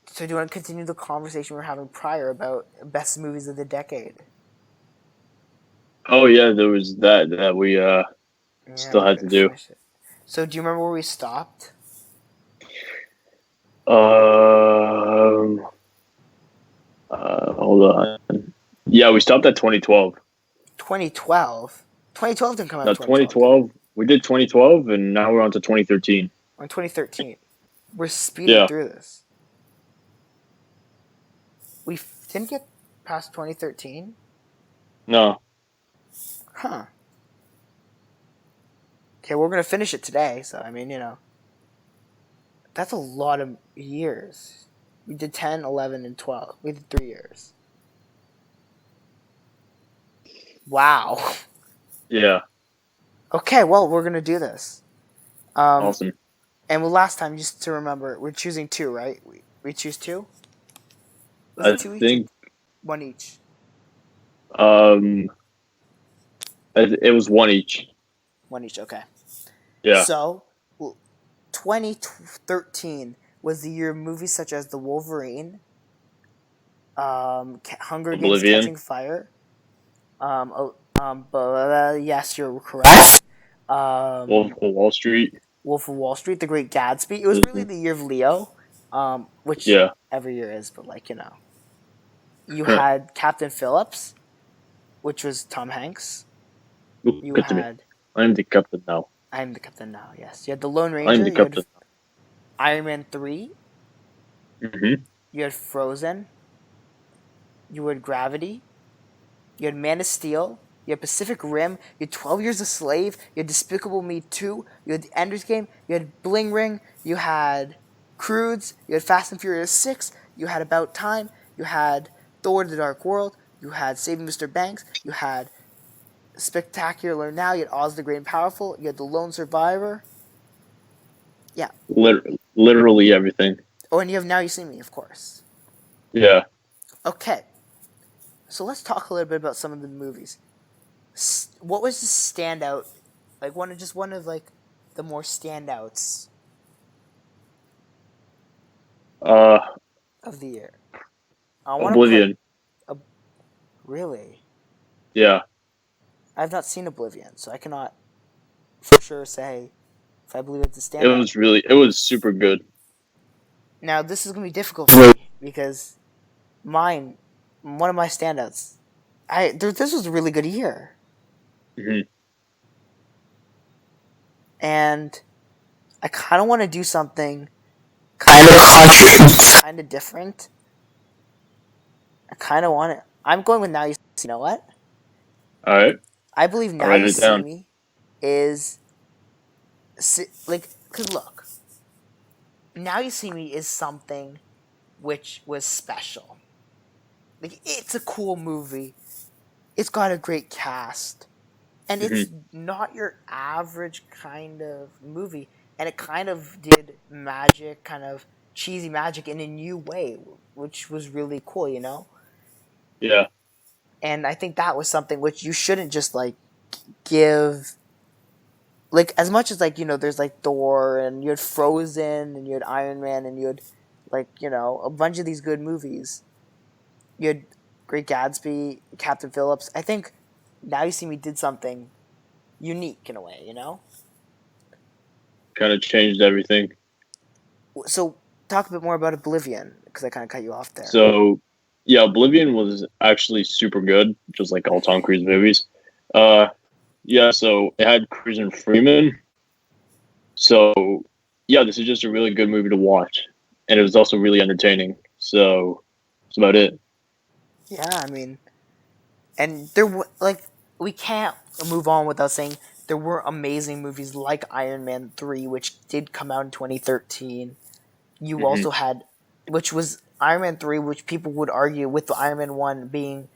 A: So do you want to continue the conversation we were having prior about best movies of the decade?
B: Oh yeah, there was that we still
A: We
B: had to
A: couldn't
B: do.
A: finish it. So do you remember where we stopped?
B: Hold on. Yeah, we stopped at 2012.
A: 2012. 2012 didn't come out
B: No,
A: in 2012, did it?
B: 2012. We did 2012, and now we're on to 2013.
A: Or in 2013. We're speeding
B: Yeah.
A: through this. We didn't get past 2013?
B: No.
A: Huh. Okay, we're going to finish it today, so that's a lot of years. We did 10, 11, and 12. We did 3 years. Wow.
B: Yeah.
A: Okay, well, we're going to do this.
B: Awesome.
A: And last time, just to remember, we're choosing 2, right? We choose 2? Was
B: I
A: it 2 each?
B: think
A: 1 each.
B: it was 1 each.
A: 1 each, okay.
B: Yeah.
A: So, 2013 was the year of movies such as The Wolverine, Hunger Games:
B: Oblivion.
A: Catching Fire. Yes, you're correct.
B: Wolf of Wall Street.
A: Wolf of Wall Street, The Great Gatsby. It was really the year of Leo, which every year is, but you had Captain Phillips, which was Tom Hanks. You had.
B: I'm the captain now.
A: I'm the captain now. Yes, you had The Lone Ranger.
B: I'm the captain.
A: You had Iron Man 3.
B: Mm-hmm.
A: You had Frozen. You had Gravity. You had Man of Steel. You had Pacific Rim. You had 12 Years a Slave. You had Despicable Me 2. You had The Ender's Game. You had Bling Ring. You had Croods. You had Fast and Furious 6. You had About Time. You had Thor: The Dark World. You had Saving Mr. Banks. You had Spectacular Now. You had Oz the Great and Powerful. You had The Lone Survivor. Yeah.
B: Literally everything.
A: Oh, and you have Now You See Me, of course.
B: Yeah.
A: Okay. So let's talk a little bit about some of the movies. What was the standout? One of the more standouts of the year.
B: Oblivion.
A: Really?
B: Yeah.
A: I've not seen Oblivion, so I cannot for sure say if I believe it's a standout.
B: It was super good.
A: Now this is gonna be difficult for me because one of my standouts. This was a really good year.
B: Mm-hmm.
A: And I kind of want to do something kind of different. I kind of want it. I'm going with Now You See. You know what?
B: All right.
A: I believe Now You See Me is because look, Now You See Me is something which was special. It's a cool movie. It's got a great cast. And it's not your average kind of movie. And it kind of did magic, kind of cheesy magic in a new way, which was really cool,
B: Yeah.
A: And I think that was something which you shouldn't just, give... as much as, there's, Thor, and you had Frozen, and you had Iron Man, and you had, a bunch of these good movies. You had Great Gatsby, Captain Phillips. I think Now You See Me did something unique in a way,
B: Kind of changed everything.
A: So, talk a bit more about Oblivion, because I kind of cut you off there.
B: So, yeah, Oblivion was actually super good, just like all Tom Cruise movies. Yeah, so it had Cruise and Freeman. So yeah, this is just a really good movie to watch, and it was also really entertaining. So that's about it.
A: Yeah, I mean, and we can't move on without saying there were amazing movies like Iron Man 3, which did come out in 2013. You
B: Hmm.
A: also had, which was Iron Man 3, which people would argue with the Iron Man 1 being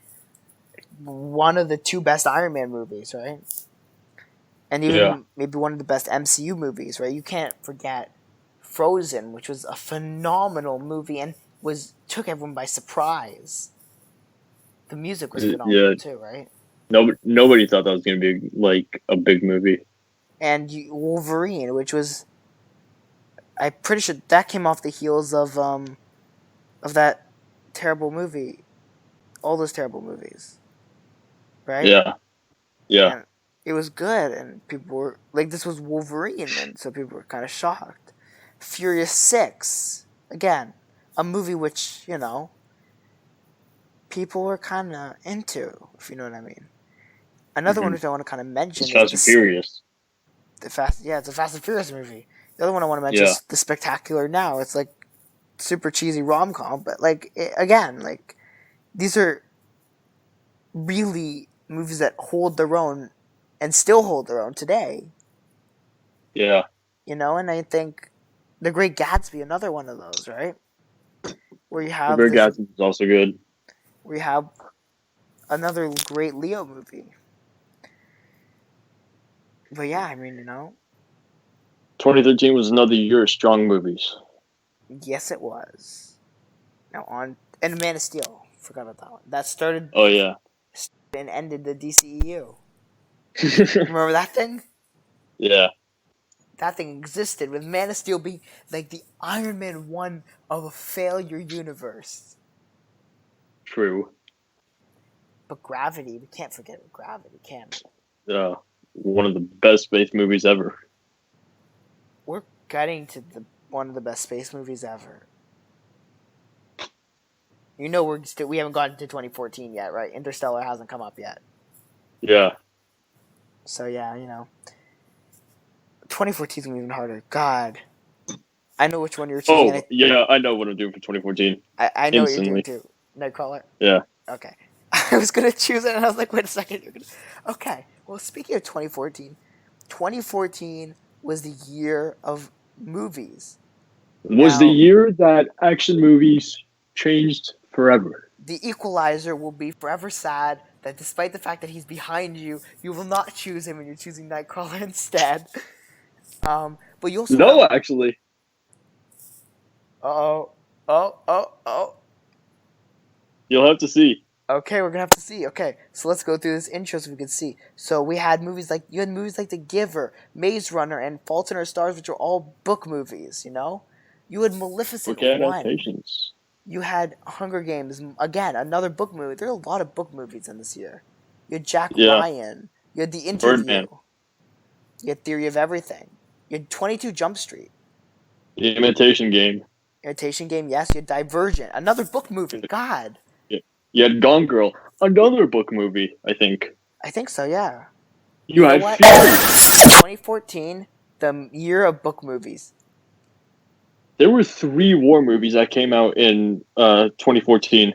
A: one of the two best Iron Man movies, right? And
B: Yeah,
A: even maybe one of the best MCU movies, right? You can't forget Frozen, which was a phenomenal movie and was took everyone by surprise. The music was phenomenal
B: yeah.
A: too, right?
B: Nobody thought that was gonna be like a big movie.
A: And Wolverine, which was I'm pretty sure that came off the heels of that terrible movie, all those terrible movies, right?
B: Yeah, yeah.
A: And it was good, and people were like, "This was Wolverine," and so people were kind of shocked. Furious 6, again, a movie which people were kind of into, if you know what I mean. Another one
B: Hmm.
A: which I want to kind of
B: It's
A: mention is
B: Fast and Furious.
A: the Fast. Yeah, it's a Fast and Furious movie. The other one I want to mention
B: Yeah,
A: is the Spectacular Now. It's like super cheesy rom com, but like again, like these are really movies that hold their own and still hold their own today.
B: yeah.
A: And I think The Great Gatsby, another one of those, right? Where you
B: The
A: have
B: Bird
A: this,
B: Gatsby is also good.
A: where you have another great Leo movie. But yeah, I mean,
B: 2013 was another year of strong movies.
A: yes, it was. Now on and Man of Steel, forgot about that one. That started
B: Oh yeah.
A: and ended the DCEU. Remember that thing?
B: Yeah,
A: That thing existed with Man of Steel being like the Iron Man 1 of a failure universe.
B: true.
A: But Gravity, we can't forget Gravity, can we?
B: One of the best space movies ever.
A: We're getting to the one of the best space movies ever. We haven't gotten to 2014 yet, right? Interstellar hasn't come up yet.
B: Yeah.
A: So yeah, 2014 is gonna be even harder. God, I know which one you're choosing, and
B: Oh yeah, I know what I'm doing for 2014
A: I know what you're doing
B: instantly.
A: too. Nightcrawler.
B: Yeah.
A: Okay. I was gonna choose it, and I was like, wait a second. Okay. Well, speaking of 2014, 2014 was the year of movies.
B: Was the
A: Now,
B: year that action movies changed forever.
A: the Equalizer will be forever sad that despite the fact that he's behind you, you will not choose him and you're choosing Nightcrawler instead. But you also have.
B: No, actually.
A: Oh, oh.
B: You'll have to see.
A: Okay, we're gonna have to see. Okay, so let's go through this intro so we can see. So we had movies like The Giver, Maze Runner, and Fault in Our Stars, which are all book movies. You had Maleficent
B: Book
A: 1.
B: adaptations.
A: You had Hunger Games, again, another book movie. There are a lot of book movies in this year. You had Jack
B: Yeah.
A: Ryan. You had The Interview.
B: Birdman.
A: You had Theory of Everything. You had 22 Jump Street.
B: The Imitation Game.
A: Imitation Game, yes. You had Divergent, another book movie. God.
B: Yeah. You had Gone Girl. Another book movie, I think.
A: I think so, yeah.
B: You
A: You know
B: had
A: what?
B: Fury.
A: 2014, the year of book movies.
B: There were 3 war movies that came out in 2014.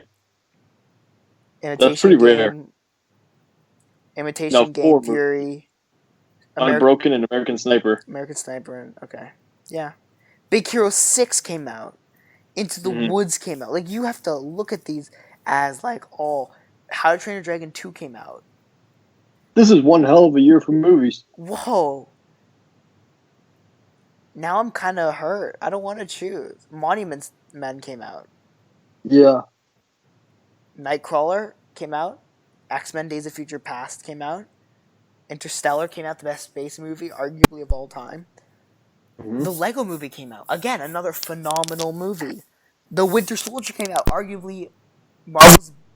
B: That's
A: Imitation
B: pretty rare.
A: Game,
B: Now
A: Imitation Game
B: 4 movies.
A: Fury,
B: Unbroken and American Sniper.
A: American Sniper, and okay. Yeah. Big Hero 6 came out. Into the
B: Mm-hmm.
A: Woods came out. Like, you have to look at these as, like, all. How to Train Your Dragon 2 came out.
B: This is one hell of a year for movies.
A: Whoa. Now I'm kind of hurt. I don't want to choose. Monuments Men came out.
B: Yeah.
A: Nightcrawler came out. X-Men Days of Future Past came out. Interstellar came out, the best space movie, arguably of all time.
B: Mm-hmm.
A: The Lego Movie came out. Again, another phenomenal movie. The Winter Soldier came out, arguably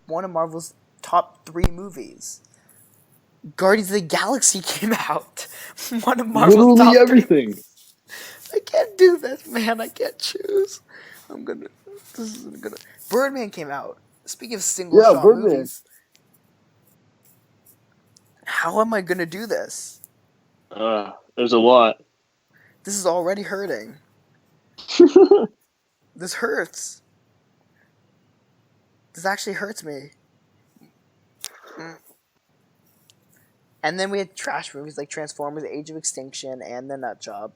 A: one of Marvel's top 3 movies. Guardians of the Galaxy came out. One of Marvel's
B: Literally
A: top 3.
B: everything.
A: I can't do this, man. I can't choose. This isn't gonna. Birdman came out. Speaking of single shot
B: Birdman.
A: movies, how am I gonna do this?
B: There's a lot.
A: This is already hurting. This hurts. This actually hurts me. And then we had trash movies like Transformers, Age of Extinction, and The Nut Job.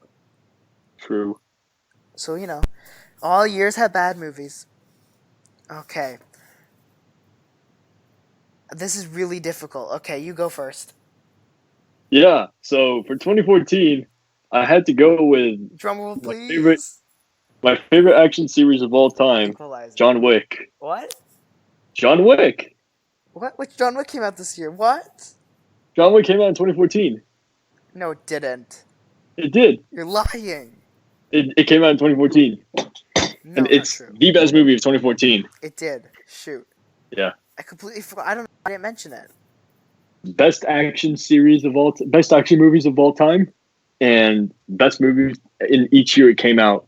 B: True.
A: So, all years have bad movies. Okay. This is really difficult. Okay, you go first.
B: Yeah. So for 2014, I had to go with
A: Drumroll,
B: my favorite
A: please.
B: my favorite action series of all time,
A: Equalizer.
B: John Wick.
A: What?
B: John Wick.
A: What? Which John Wick came out this year? What?
B: John Wick came out in 2014.
A: No, it didn't.
B: It did.
A: You're lying.
B: It came out in 2014.
A: No,
B: And it's
A: not true.
B: the best movie of 2014.
A: It did. Shoot.
B: Yeah.
A: I completely forgot. I didn't mention it.
B: Best action series of all best action movies of all time, and best movies in each year it came out.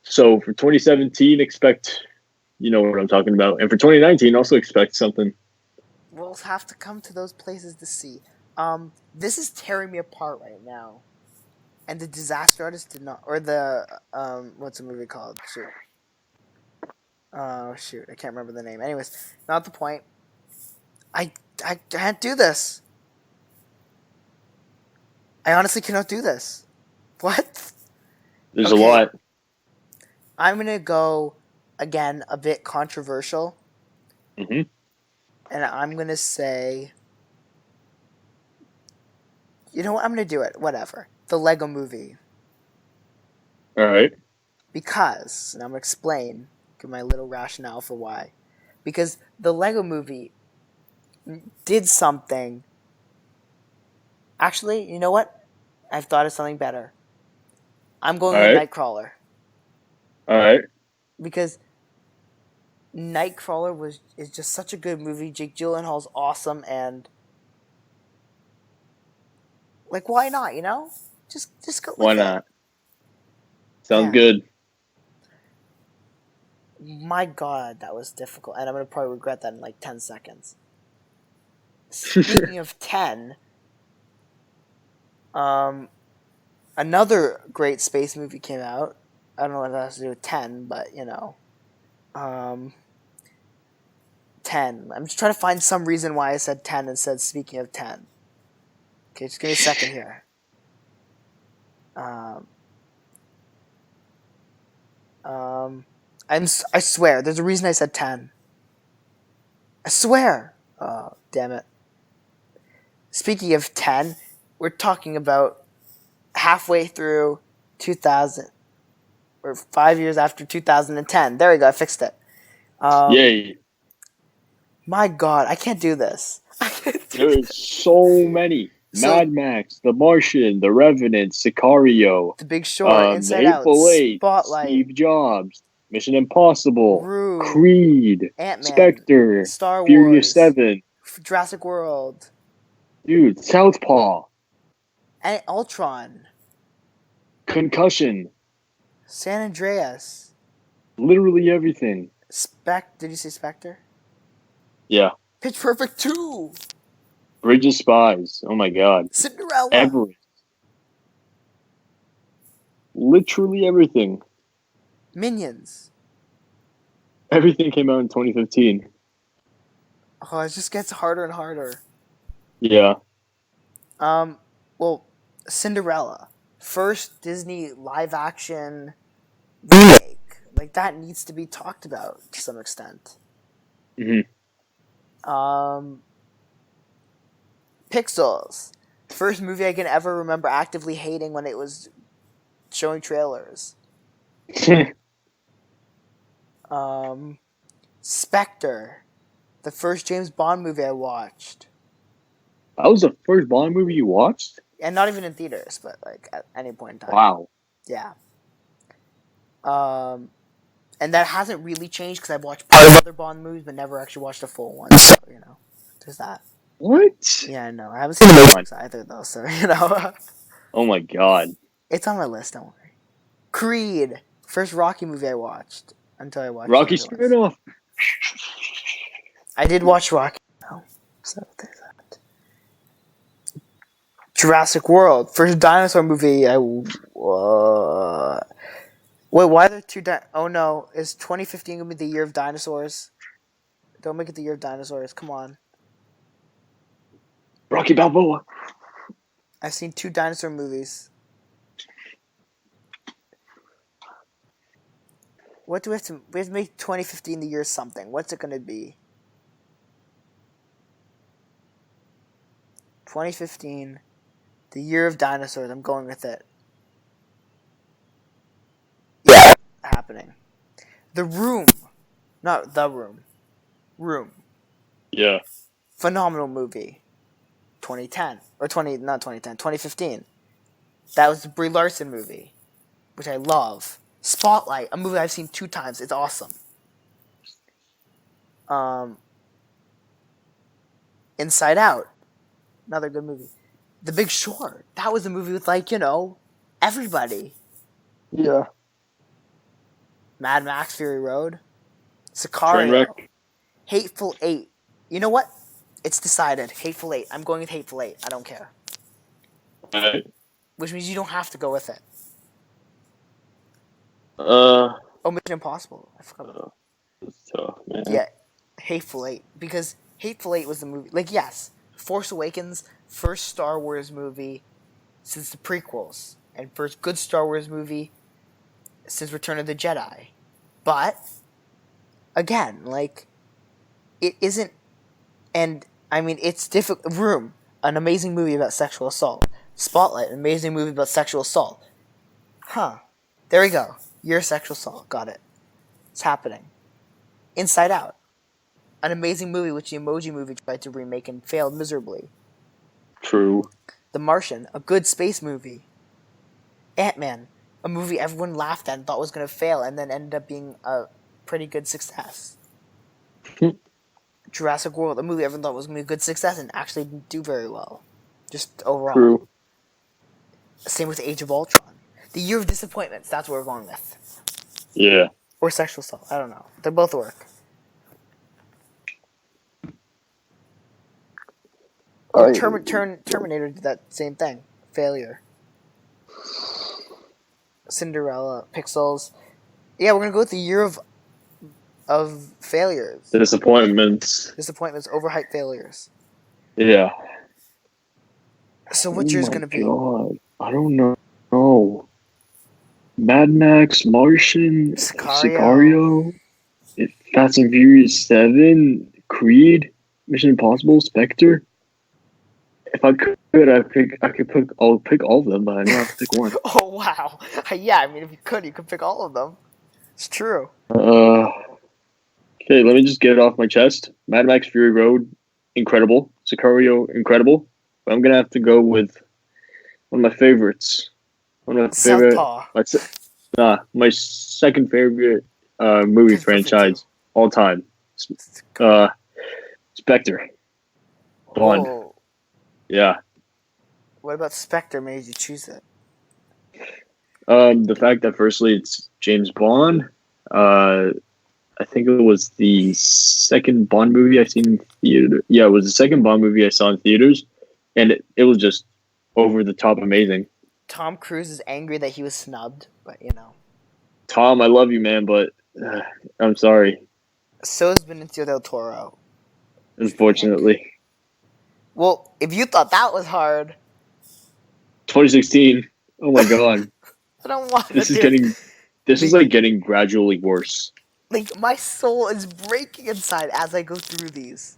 B: So for 2017, expect, you know what I'm talking about, and for 2019, also expect something.
A: We'll have to come to those places to see. This is tearing me apart right now. And the Disaster Artist did not, or the what's the movie called? Shoot. Oh shoot, I can't remember the name. Anyways, not the point. I can't do this. I honestly cannot do this. What?
B: There's a lot.
A: I'm gonna go again a bit controversial.
B: Mm-hmm.
A: And I'm gonna say, you know what? I'm gonna do it. Whatever. The Lego Movie.
B: All right.
A: Because, and I'm gonna explain, give my little rationale for why. Because the Lego Movie did something. Actually, you know what? I've thought of something better. I'm going with Nightcrawler.
B: All right.
A: Because Nightcrawler is just such a good movie. Jake Gyllenhaal's awesome, and like, why not? Just go.
B: Why not? Sounds good.
A: My God, that was difficult, and I'm gonna probably regret that in like 10 seconds. Speaking of 10, another great space movie came out. I don't know what that has to do with 10, but 10. I'm just trying to find some reason why I said 10 and said speaking of 10. Okay, just give me a second here. I swear, there's a reason I said 10. I swear. Oh, damn it. Speaking of 10, we're talking about halfway through 2000, or 5 years after 2010. There we go, I fixed it.
B: Yay.
A: My God, I can't do this.
B: There's so many. Mad Max, The Martian, The Revenant, Sicario,
A: The Big Short, Inside Out, Spotlight,
B: Steve Jobs, Mission Impossible,
A: Rude,
B: Creed,
A: Ant-Man,
B: Spectre,
A: Star Wars,
B: Furious 7,
A: Jurassic World,
B: dude, Southpaw,
A: and Ultron,
B: Concussion,
A: San Andreas,
B: literally everything.
A: Did you say Spectre?
B: Yeah.
A: Pitch Perfect 2.
B: Bridge of Spies. Oh my God.
A: Cinderella.
B: Everest. Literally everything.
A: Minions.
B: Everything came out in 2015.
A: Oh, it just gets harder and harder.
B: Yeah.
A: Well, Cinderella. First Disney live action remake. Like, that needs to be talked about to some extent.
B: Mm-hmm.
A: Pixels. First movie I can ever remember actively hating when it was showing trailers. Spectre. The first James Bond movie I watched.
B: That was the first Bond movie you watched?
A: And not even in theaters, but like at any point in time.
B: Wow.
A: Yeah. And that hasn't really changed because I've watched part of other Bond movies, but never actually watched a full one. So, there's that.
B: What?
A: Yeah, I know. I haven't seen the Matrix either, though, so,
B: Oh my God.
A: It's on my list, don't worry. Creed. First Rocky movie I watched. Until I watched
B: Rocky spin-off.
A: I did watch Rocky. Oh, so there's that. Jurassic World. First dinosaur movie Wait, why are there two? Oh no, is 2015 gonna be the year of dinosaurs? Don't make it the year of dinosaurs. Come on.
B: Rocky Balboa.
A: I've seen 2 dinosaur movies. What do we have to? We have to make 2015 the year of something. What's it gonna be? 2015, the year of dinosaurs. I'm going with it. Yeah, happening. The Room, not The Room. Room.
B: Yeah.
A: Phenomenal movie. 2010 or 20 not 2010 2015. That was the Brie Larson movie, which I love. Spotlight, a movie I've seen 2 times. It's awesome. Inside Out, another good movie. The Big Short, that was a movie with everybody.
B: Yeah.
A: Mad Max Fury Road,
B: Trainwreck.
A: Sicario, Hateful Eight. You know what? It's decided. Hateful Eight. I'm going with Hateful Eight. I don't care.
B: Right.
A: Which means you don't have to go with it.
B: Uh.
A: Oh, Mission Impossible. I forgot about that.
B: It's tough, man.
A: Yeah, Hateful Eight. Because Hateful Eight was the movie. Like, yes, Force Awakens, first Star Wars movie since the prequels. And first good Star Wars movie since Return of the Jedi. But, again, like, it isn't. And, I mean, it's difficult. Room, an amazing movie about sexual assault. Spotlight, an amazing movie about sexual assault. Huh. There we go. Your sexual assault. Got it. It's happening. Inside Out, an amazing movie which the Emoji Movie tried to remake and failed miserably.
B: True.
A: The Martian, a good space movie. Ant-Man, a movie everyone laughed at and thought was going to fail and then ended up being a pretty good success. Jurassic World, a movie everyone thought was going to be a good success and actually didn't do very well. Just overall.
B: True.
A: Same with Age of Ultron. The year of disappointments, that's what we're going with.
B: Yeah.
A: Or sexual assault, I don't know. They both work. Or Terminator did that same thing. Failure. Cinderella, Pixels. Yeah, we're gonna go with the year of failures.
B: Disappointments.
A: Disappointments, overhyped failures.
B: Yeah.
A: So what's yours gonna be?
B: God. I don't know. Mad Max, Martian,
A: Sicario.
B: Fast and Furious 7, Creed, Mission Impossible, Spectre. If I could, I'll pick all of them, but I don't have to pick one.
A: Oh wow! Yeah, I mean, if you could pick all of them. It's true.
B: Okay, let me just get it off my chest. Mad Max Fury Road, incredible. Sicario, incredible. But I'm gonna have to go with one of my favorites.
A: Southpaw.
B: My second favorite movie franchise all time. Spectre. Bond.
A: Oh.
B: Yeah.
A: What about Spectre made you choose it?
B: The fact that firstly it's James Bond. I think it was the second Bond movie I seen in theater. Yeah, it was the second Bond movie I saw in theaters, and it was just over the top amazing.
A: Tom Cruise is angry that he was snubbed, but
B: Tom, I love you, man, but I'm sorry.
A: So is Benicio del Toro.
B: Unfortunately.
A: Well, if you thought that was hard,
B: 2016. Oh my god.
A: I don't want
B: this is getting gradually worse.
A: Like, my soul is breaking inside as I go through these.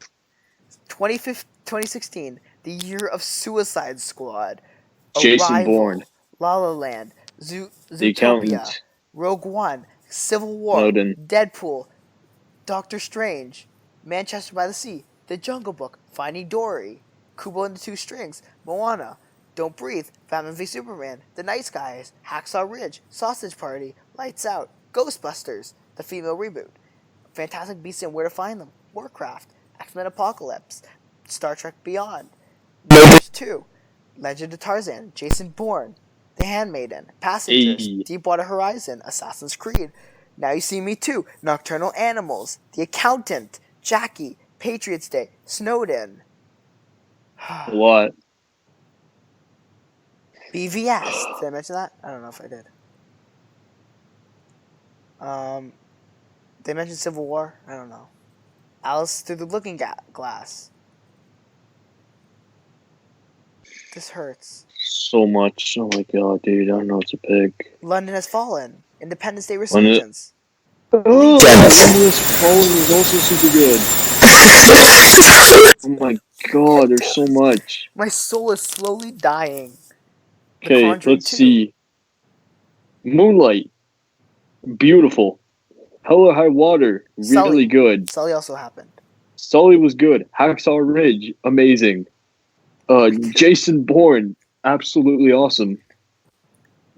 A: 2016, the year of Suicide Squad,
B: Jason
A: Arrival,
B: Bourne,
A: La La Land,
B: The
A: Zootopia,
B: Accountant,
A: Rogue One, Civil War,
B: Snowden,
A: Deadpool, Doctor Strange, Manchester by the Sea, The Jungle Book, Finding Dory, Kubo and the Two Strings, Moana, Don't Breathe, Batman v Superman, The Night Skies, Hacksaw Ridge, Sausage Party, Lights Out, Ghostbusters, the female reboot, Fantastic Beasts and Where to Find Them, Warcraft, X-Men Apocalypse, Star Trek Beyond, Raiders 2, Legend of Tarzan, Jason Bourne, The Handmaiden, Passengers, Deepwater Horizon, Assassin's Creed, Now You See Me Too, Nocturnal Animals, The Accountant, Jackie, Patriots Day, Snowden.
B: What?
A: BVS. Did I mention that? I don't know if I did. Um, they mentioned Civil War. I don't know. Alice Through the Looking Glass. This hurts.
B: So much. Oh my god, dude. I don't know what to pick.
A: London Has Fallen. Independence Day
B: When it,
A: Resurgence.
B: oh,
A: Allegiance.
B: London's Fallen was also super good. Oh my god, there's so much.
A: My soul is slowly dying. The
B: Okay,
A: Conjuring
B: let's
A: 2.
B: see. Moonlight, beautiful. Hell or High Water, really
A: Sully.
B: good.
A: Sully also happened.
B: Sully was good. Hacksaw Ridge, amazing. Jason Bourne, absolutely awesome.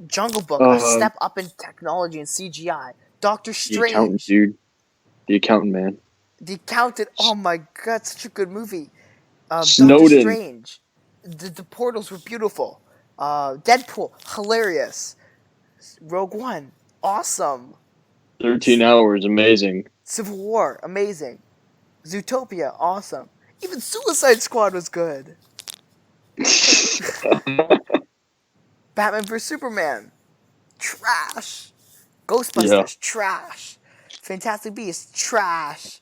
A: Jungle Book, a
B: Uh,
A: step up in technology and CGI. Doctor
B: The Accountant,
A: Strange.
B: dude. The Accountant, man.
A: The Accountant. Oh my god, such a good movie. Doctor
B: Snowden,
A: Strange. The portals were beautiful. Deadpool, hilarious. Rogue One, awesome.
B: 13 Hours, amazing.
A: Civil War, amazing. Zootopia, awesome. Even Suicide Squad was good. Batman vs Superman, trash.
B: Yeah.
A: Ghostbusters, trash. Fantastic Beasts, trash.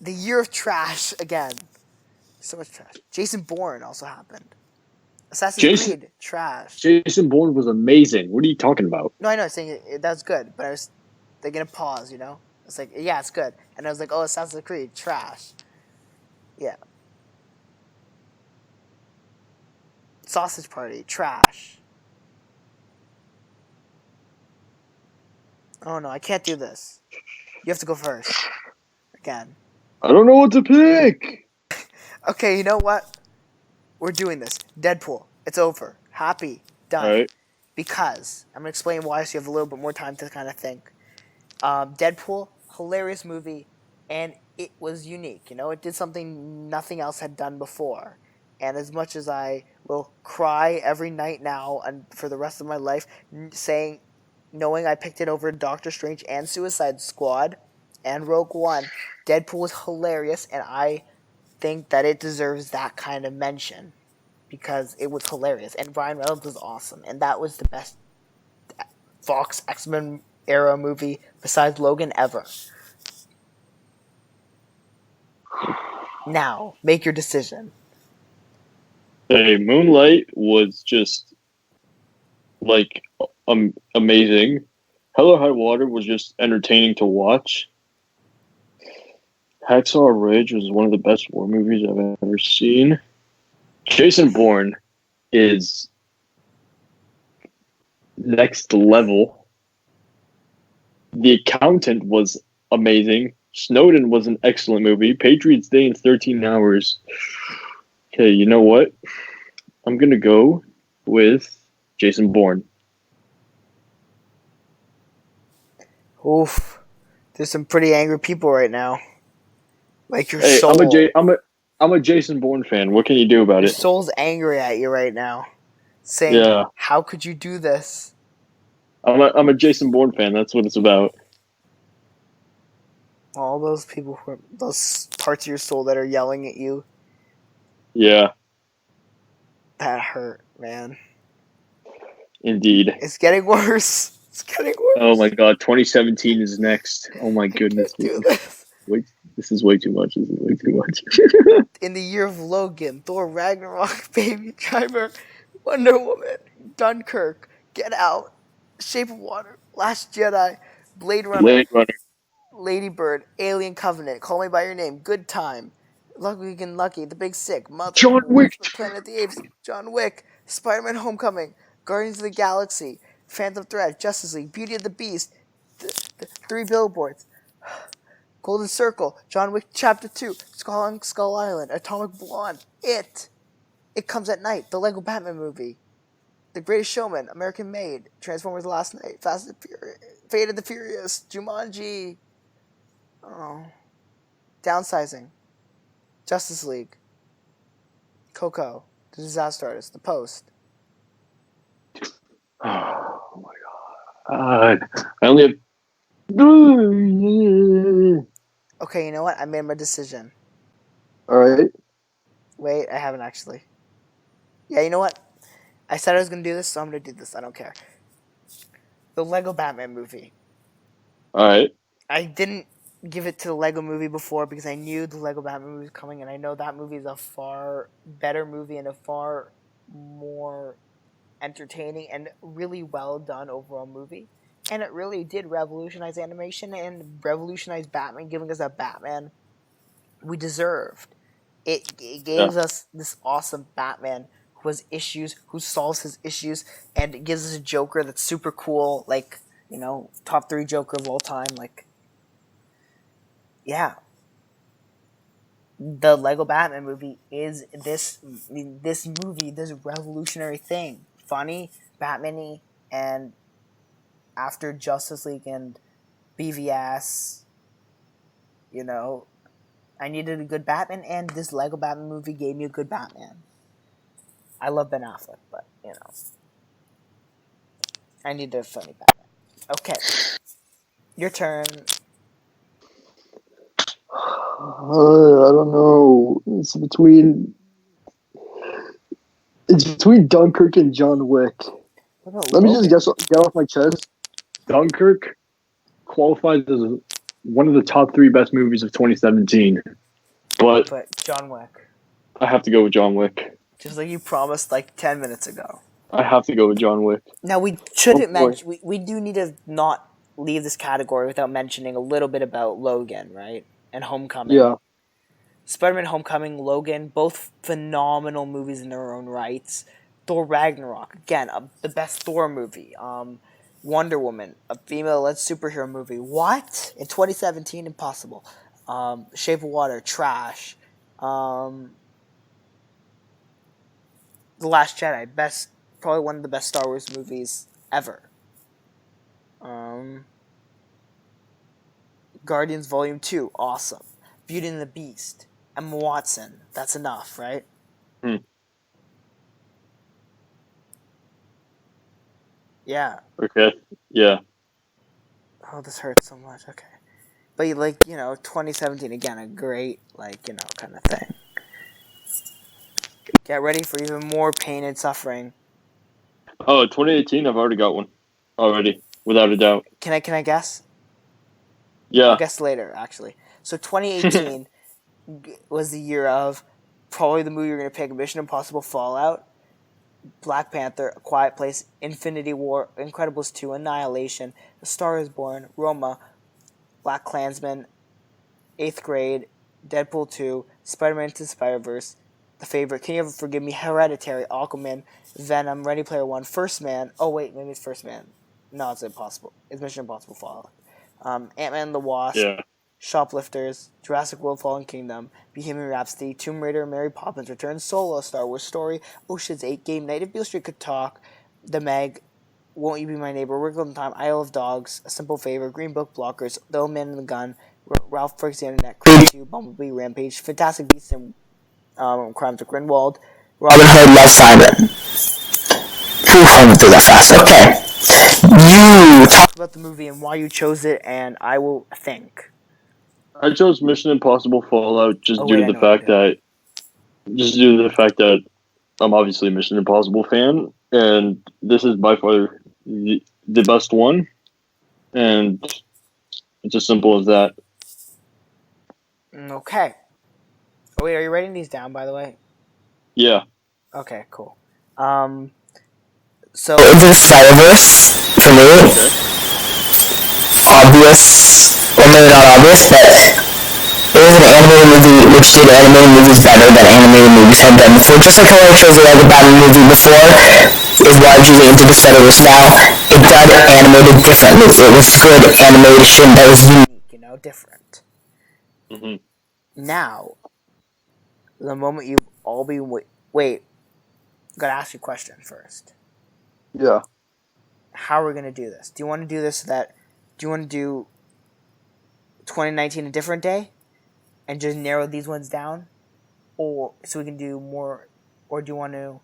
A: The Year of Trash again. So much trash. Jason Bourne also happened. Assassin's Creed, trash.
B: Jason Bourne was amazing. What are you talking about?
A: No, I know, saying that's good, but I was taking a pause, you know? It's like, yeah, it's good. And I was like, oh, Assassin's Creed, trash. Yeah. Sausage Party, trash. Oh no, I can't do this. You have to go first. Again.
B: I don't know what to pick.
A: Okay, you know what? We're doing this. Deadpool. It's over. Happy. Done.
B: All right.
A: Because I'm gonna explain why, so you have a little bit more time to kind of think. Deadpool, hilarious movie, and it was unique. You know, it did something nothing else had done before. And as much as I will cry every night now and for the rest of my life, knowing I picked it over Doctor Strange and Suicide Squad and Rogue One, Deadpool was hilarious, and I think that it deserves that kind of mention because it was hilarious, and Ryan Reynolds was awesome, and that was the best Fox X-Men era movie besides Logan ever. Now, make your decision.
B: Hey, Moonlight was just like amazing. Hell or High Water was just entertaining to watch. Hacksaw Ridge was one of the best war movies I've ever seen. Jason Bourne is next level. The Accountant was amazing. Snowden was an excellent movie. Patriots Day in 13 Hours. Okay, you know what? I'm going to go with Jason Bourne.
A: Oof. There's some pretty angry people right now. Like your
B: Hey,
A: soul.
B: I'm a Jason Bourne fan. What can you do about
A: Your
B: it?
A: soul's angry at you right now. Saying,
B: Yeah.
A: how could you do this?
B: I'm a Jason Bourne fan. That's what it's about.
A: All those people, those parts of your soul that are yelling at you,
B: Yeah,
A: that hurt, man.
B: indeed.
A: It's getting worse. It's getting worse.
B: Oh my god, 2017 is next. Oh my goodness.
A: Do this.
B: Wait, this is way too much. This is way too much.
A: In the year of Logan, Thor Ragnarok, Baby Driver, Wonder Woman, Dunkirk, Get Out, Shape of Water, Last Jedi, Blade Runner,
B: Blade Runner.
A: Lady Bird, Alien Covenant, Call Me by Your Name, Good Time, Lucky Weekend Lucky, The Big Sick, Mother,
B: John Wick.
A: Planet of the Apes, John Wick, Spider-Man Homecoming, Guardians of the Galaxy, Phantom Thread, Justice League, Beauty and the Beast, Three Billboards, Golden Circle, John Wick Chapter 2, Skull Island, Atomic Blonde, It Comes at Night, the Lego Batman movie, The Greatest Showman, American Made, Transformers Last Night, Fast and Furious, Fate of the Furious, Jumanji, Downsizing, Justice League, Coco, The Disaster Artist, The Post.
B: Oh my god. I only have.
A: Okay, you know what? I made my decision.
B: Alright.
A: Wait, I haven't actually. Yeah, you know what? I said I was going to do this, so I'm going to do this. I don't care. The Lego Batman movie.
B: All right.
A: I didn't give it to the Lego movie before because I knew the Lego Batman movie was coming, and I know that movie is a far better movie and a far more entertaining and really well done overall movie. And it really did revolutionize animation and revolutionize Batman, giving us a Batman we deserved. It
B: Yeah.
A: gave us this awesome Batman who has issues, who solves his issues, and it gives us a Joker that's super cool, like, top 3 Joker of all time. Like, yeah, the Lego Batman movie is this movie, this revolutionary thing, funny, Batman-y, and after Justice League and BVS, I needed a good Batman, and this Lego Batman movie gave me a good Batman. I love Ben Affleck, but I needed a funny Batman. Okay, your turn.
B: I don't know. It's between Dunkirk and John Wick.
A: What about
B: Let me just
A: Logan?
B: get off my chest. Dunkirk qualifies as one of the top 3 best movies of 2017, but
A: But John Wick,
B: I have to go with John Wick.
A: just like you promised like 10 minutes ago.
B: I have to go with John Wick.
A: Now we
B: Oh
A: shouldn't
B: boy.
A: mention. We do need to not leave this category without mentioning a little bit about Logan, right? And Homecoming.
B: Yeah.
A: Spider-Man: Homecoming, Logan, both phenomenal movies in their own rights. Thor: Ragnarok, again, the best Thor movie. Wonder Woman, a female-led superhero movie. What? In 2017, impossible. Shape of Water, trash. The Last Jedi, probably one of the best Star Wars movies ever. Guardians Volume 2, awesome. Beauty and the Beast, Emma Watson, that's enough, right? Yeah.
B: Okay. Yeah.
A: Oh, this hurts so much. Okay. But, 2017, again, a great, kind of thing. Get ready for even more pain and suffering.
B: Oh, 2018. I've already got one. Already, without a doubt.
A: Can I guess?
B: Yeah.
A: I'll guess later, actually. So 2018 was the year of probably the movie you're going to pick, Mission Impossible Fallout, Black Panther, A Quiet Place, Infinity War, Incredibles 2, Annihilation, A Star is Born, Roma, Black Klansman, 8th Grade, Deadpool 2, Spider-Man Into the Spider-Verse, The Favorite, Can You Ever Forgive Me, Hereditary, Aquaman, Venom, Ready Player One, First Man. Oh, wait, maybe it's First Man. No, it's impossible. It's Mission Impossible Fallout. Ant-Man and the Wasp,
B: Yeah.
A: Shoplifters, Jurassic World Fallen Kingdom, Bohemian Rhapsody, Tomb Raider, Mary Poppins Returns, Solo, Star Wars Story, Ocean's 8, Game Night, If Beale Street Could Talk, The Meg, Won't You Be My Neighbor, Wrinkle in Time, Isle of Dogs, A Simple Favor, Green Book, Blockers, The Old Man and the Gun, Ralph Breaks the Internet, Creed 2, Bumblebee, Rampage, Fantastic Beasts and Crimes of Grindelwald, Robin Hood, Love Simon. Who combed through that fast? Okay. You talk about the movie and why you chose it, and I will think.
B: I chose Mission Impossible Fallout just
A: Oh,
B: due
A: wait, I
B: to
A: know what
B: the fact that I'm obviously a Mission Impossible fan, and this is by far the best one, and it's as simple as that.
A: Okay. Oh, wait, are you writing these down, by the way?
B: Yeah.
A: Okay, cool. So Into the Spider-Verse, for me,
B: Okay.
A: obvious, well, maybe not obvious, but it was an animated movie which did animated movies better than animated movies had done before. Just like how I chose the Lego Batman movie before, is why I'm choosing Into the Spider-Verse now. It got animated differently. It was good animation that was unique, different.
B: Mm-hmm.
A: Now, the moment you've all been wait, gotta ask you a question first.
B: Yeah.
A: How are we gonna do this? Do you want to do this do you want to do 2019 a different day, and just narrow these ones down, or so we can do more, or do you want to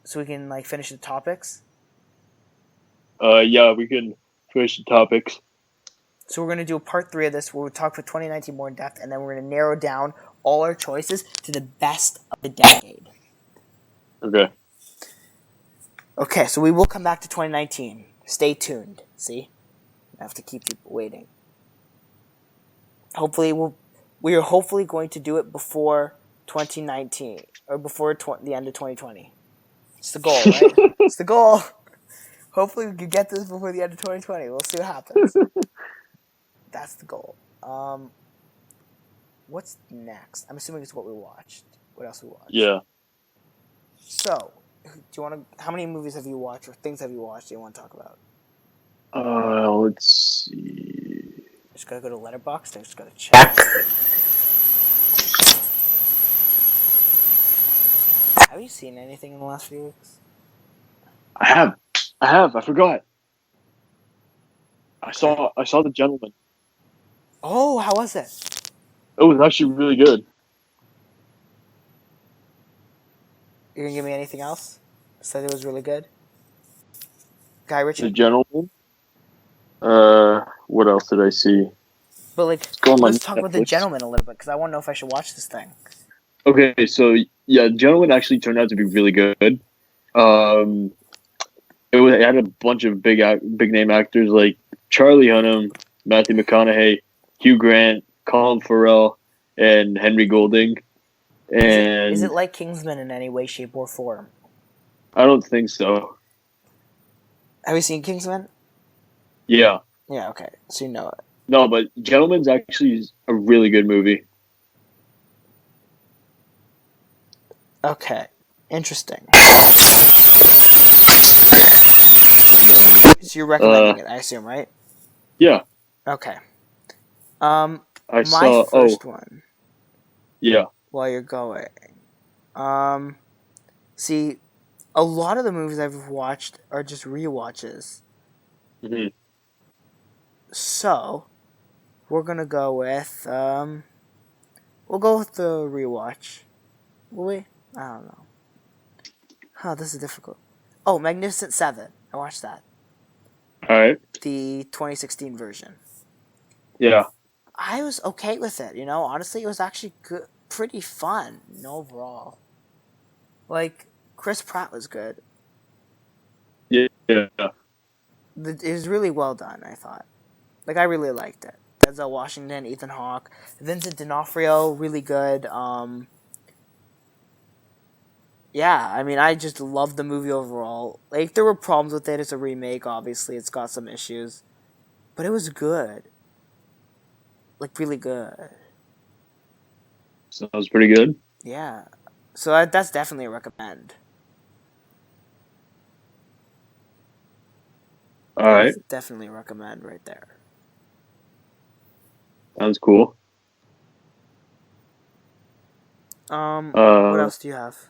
A: so we can finish the topics?
B: Yeah, we can finish the topics.
A: So we're gonna do a part 3 of this where we talk for 2019 more in depth, and then we're gonna narrow down all our choices to the best of the decade.
B: Okay.
A: Okay, so we will come back to 2019. Stay tuned. See? I have to keep people waiting. Hopefully, we are hopefully going to do it before 2019 or before the end of 2020. It's the goal, right? It's the goal. Hopefully, we can get this before the end of 2020. We'll see what happens. That's the goal. What's next? I'm assuming it's what we watched. What else we watched?
B: Yeah.
A: So, do you want to? How many movies have you watched or things have you watched that you want to talk about?
B: Let's see.
A: Just gotta go to Letterboxd. I just gotta check. Have you seen anything in the last few weeks?
B: I have. I forgot. I saw The Gentleman.
A: Oh, how was it?
B: It was actually really good.
A: You gonna give me anything else? Said it was really good. Guy Ritchie.
B: The Gentleman. What else did I see?
A: But like, let's talk about The Gentleman a little bit because I want to know if I should watch this thing.
B: Okay, so yeah, Gentleman actually turned out to be really good. It had a bunch of big name actors like Charlie Hunnam, Matthew McConaughey, Hugh Grant, Colin Farrell, and Henry Golding. And
A: is it like Kingsman in any way, shape, or form?
B: I don't think so.
A: Have you seen Kingsman?
B: Yeah.
A: Yeah. Okay. So you know it.
B: No, but Gentleman's actually a really good movie.
A: Okay. Interesting. So you're recommending it, I assume, right?
B: Yeah.
A: Okay.
B: I
A: my
B: saw
A: first one.
B: Yeah.
A: While you're going. See, a lot of the movies I've watched are just rewatches.
B: Mm-hmm.
A: So, we're gonna go with we'll go with the rewatch. Will we? I don't know. Huh, this is difficult. Oh, Magnificent Seven. I watched that.
B: Alright.
A: The 2016 version.
B: Yeah.
A: I was okay with it, you know? Honestly, it was actually good, pretty fun overall. Like, Chris Pratt was good.
B: Yeah.
A: It was really well done, I thought. Like, I really liked it. Denzel Washington, Ethan Hawke, Vincent D'Onofrio, really good. Yeah, I mean, I just loved the movie overall. Like, there were problems with it. It's a remake, obviously. It's got some issues. But it was good. Like, really good.
B: Sounds pretty good.
A: Yeah. So that's definitely a recommend.
B: Alright.
A: Definitely a recommend right there.
B: Sounds cool.
A: What else do you have?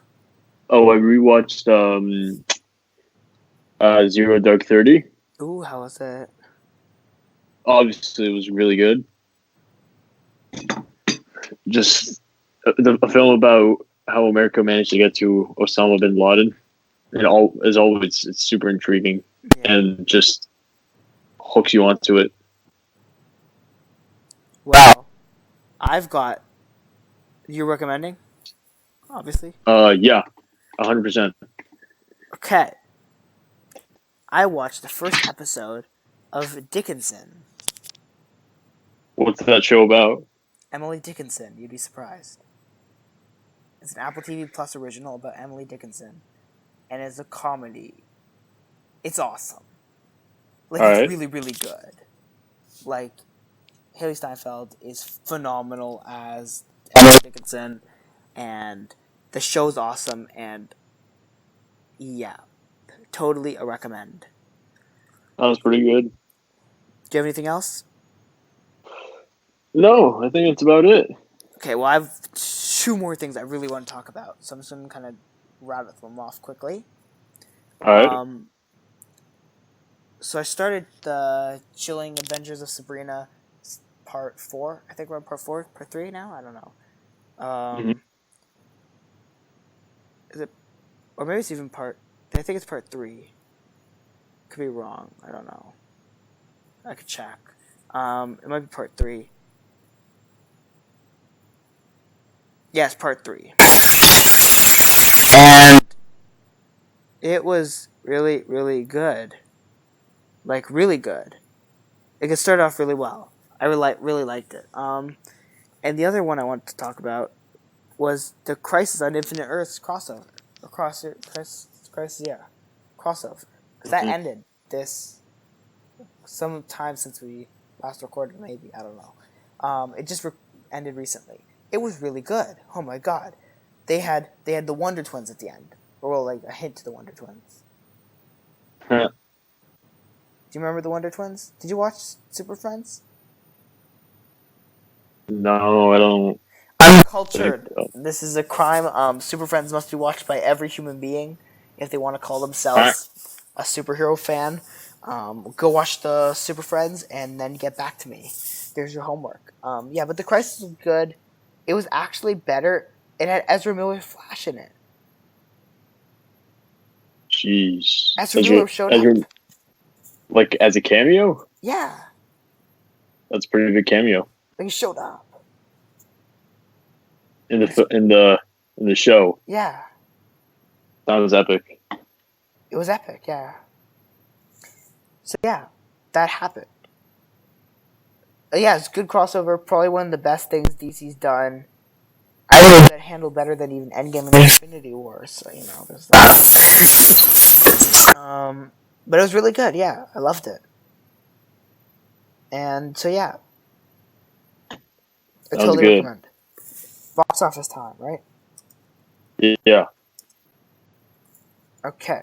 B: Oh, I rewatched Zero Dark 30.
A: Ooh, how was it?
B: Obviously, it was really good. Just a film about how America managed to get to Osama bin Laden. And as always, it's super intriguing and just hooks you onto it.
A: Well, I've got... You're recommending? Obviously.
B: Yeah, 100%.
A: Okay. I watched the first episode of Dickinson.
B: What's that show about?
A: Emily Dickinson. You'd be surprised. It's an Apple TV Plus original about Emily Dickinson. And it's a comedy. It's awesome. Like, it's really, really good. Like, Haley Steinfeld is phenomenal as Emily Dickinson. And the show's awesome. And, yeah. Totally a recommend.
B: That was pretty good.
A: Do you have anything else?
B: No, I think that's about it.
A: Okay, well, I have two more things I really want to talk about. So I'm just going to kind of rattle them off quickly.
B: Alright.
A: So I started the Chilling Adventures of Sabrina part 4. I think we're on part 4, part 3 now? I don't know. Is it... Or maybe it's even part... I think it's part 3. Could be wrong. I don't know. I could check. It might be part 3. Yes, part 3. And it was really, really good. Like, really good. It started off really well. I really liked it. And the other one I wanted to talk about was the Crisis on Infinite Earths crossover. Crossover. Because that ended some time since we last recorded, maybe. I don't know. It just ended recently. It was really good. Oh my god. They had the Wonder Twins at the end. Or, well, like, a hint to the Wonder Twins.
B: Huh.
A: Do you remember the Wonder Twins? Did you watch Super Friends?
B: No, I don't.
A: Uncultured. This is a crime. Super Friends must be watched by every human being if they want to call themselves a superhero fan. Go watch the Super Friends and then get back to me. There's your homework. Yeah, but The Crisis was good. It was actually better. It had Ezra Miller's Flash in it.
B: Jeez.
A: Ezra Miller showed up.
B: Like, as a cameo?
A: Yeah.
B: That's a pretty big cameo.
A: He showed up.
B: In the show.
A: Yeah.
B: That was epic.
A: It was epic, yeah. So yeah, that happened. Yeah, it's a good crossover. Probably one of the best things DC's done. I think that handled better than even Endgame and Infinity War. So there's that. But it was really good. Yeah, I loved it. And so yeah, I totally recommend. Box office time, right?
B: Yeah.
A: Okay.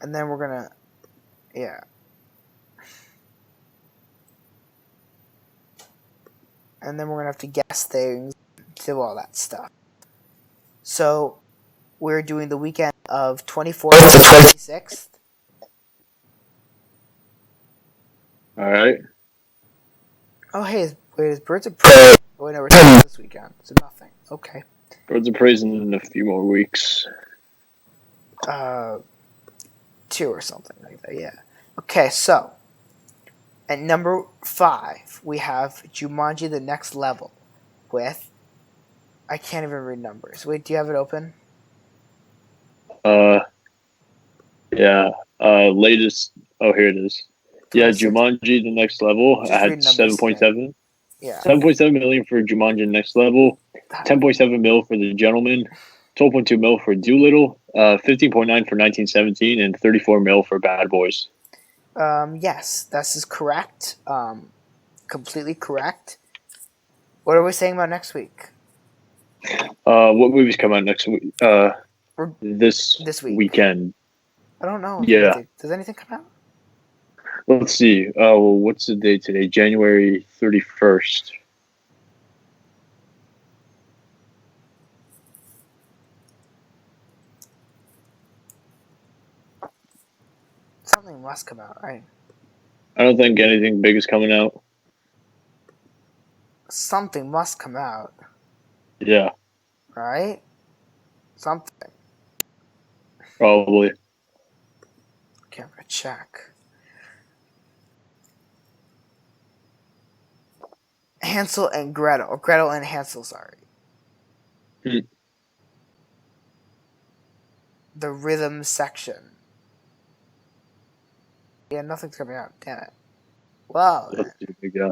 A: And then we're gonna, yeah. And then we're gonna have to guess things, do all that stuff. So, we're doing the weekend of 24th to 26th.
B: All right.
A: Oh, hey, is Birds of Prey? Oh, no, we're talking this weekend, so nothing. Okay.
B: Birds of Prey in a few more weeks.
A: 2 or something like that, yeah. Okay, so, at number 5, we have Jumanji: The Next Level with, I can't even read numbers. Wait, do you have it open?
B: Yeah. Latest. Oh, here it is. 26. Yeah, Jumanji: The Next Level. I had 7.7.
A: Yeah.
B: 7.7 million for Jumanji: Next Level. 10.7 mil for The Gentleman. 12.2 mil for Doolittle. 15.9 for 1917, and 34 mil for Bad Boys.
A: Yes, this is correct. Completely correct. What are we saying about next week?
B: What movies come out next week? This weekend.
A: I don't know.
B: Yeah.
A: Does anything come out?
B: Let's see. What's the date today? January 31st.
A: Something must come out, right?
B: I don't think anything big is coming out.
A: Something must come out.
B: Yeah.
A: Right? Something.
B: Probably.
A: Okay, I'm gonna check. Hansel and Gretel. Or Gretel and Hansel, sorry. The rhythm section. Yeah, nothing's coming out. Damn it. Wow.
B: Yeah.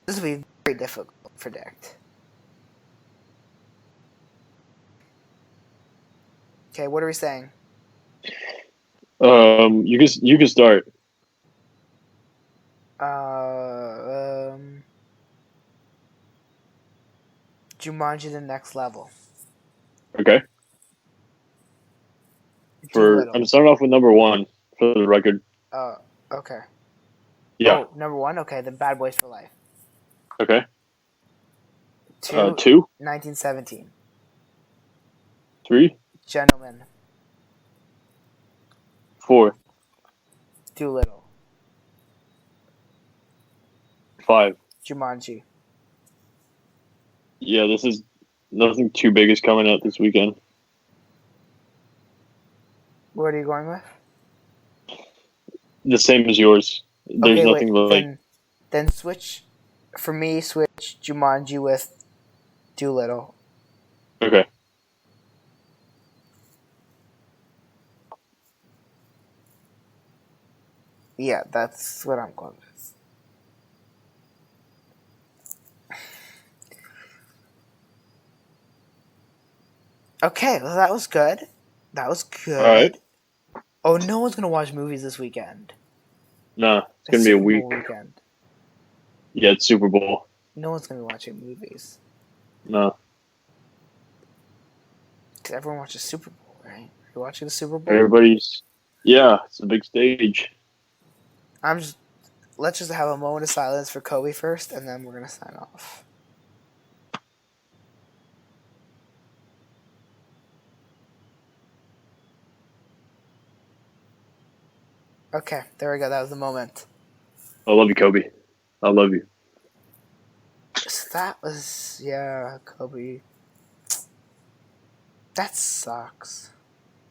A: This will be very difficult to predict. Okay, what are we saying?
B: You can start.
A: Jumanji: The Next Level.
B: Okay. I'm starting off with number 1 for the record.
A: Oh, okay.
B: Yeah.
A: Oh, number 1? Okay, then Bad Boys for Life.
B: Okay.
A: 2? 1917.
B: 3?
A: Gentleman.
B: 4.
A: Doolittle.
B: 5.
A: Jumanji.
B: Yeah, this is nothing too big is coming out this weekend.
A: What are you going with?
B: The same as yours. There's nothing like.
A: Then switch. For me, switch Jumanji with Doolittle.
B: Okay.
A: Yeah, that's what I'm going with. Okay, well, that was good. That was
B: All right.
A: good. Oh, no one's gonna watch movies this weekend.
B: Nah, it's
A: It's
B: gonna be a
A: Super Bowl
B: week.
A: weekend.
B: Yeah, it's Super Bowl.
A: No one's gonna be watching movies
B: No,
A: because everyone watches Super Bowl, right? You're watching the Super Bowl.
B: everybody's. Yeah, it's a big stage.
A: I'm just. Let's just have a moment of silence for Kobe first, and then we're gonna sign off. Okay, there we go. That was the moment.
B: I love you, Kobe. I love you.
A: So that was Kobe. That sucks.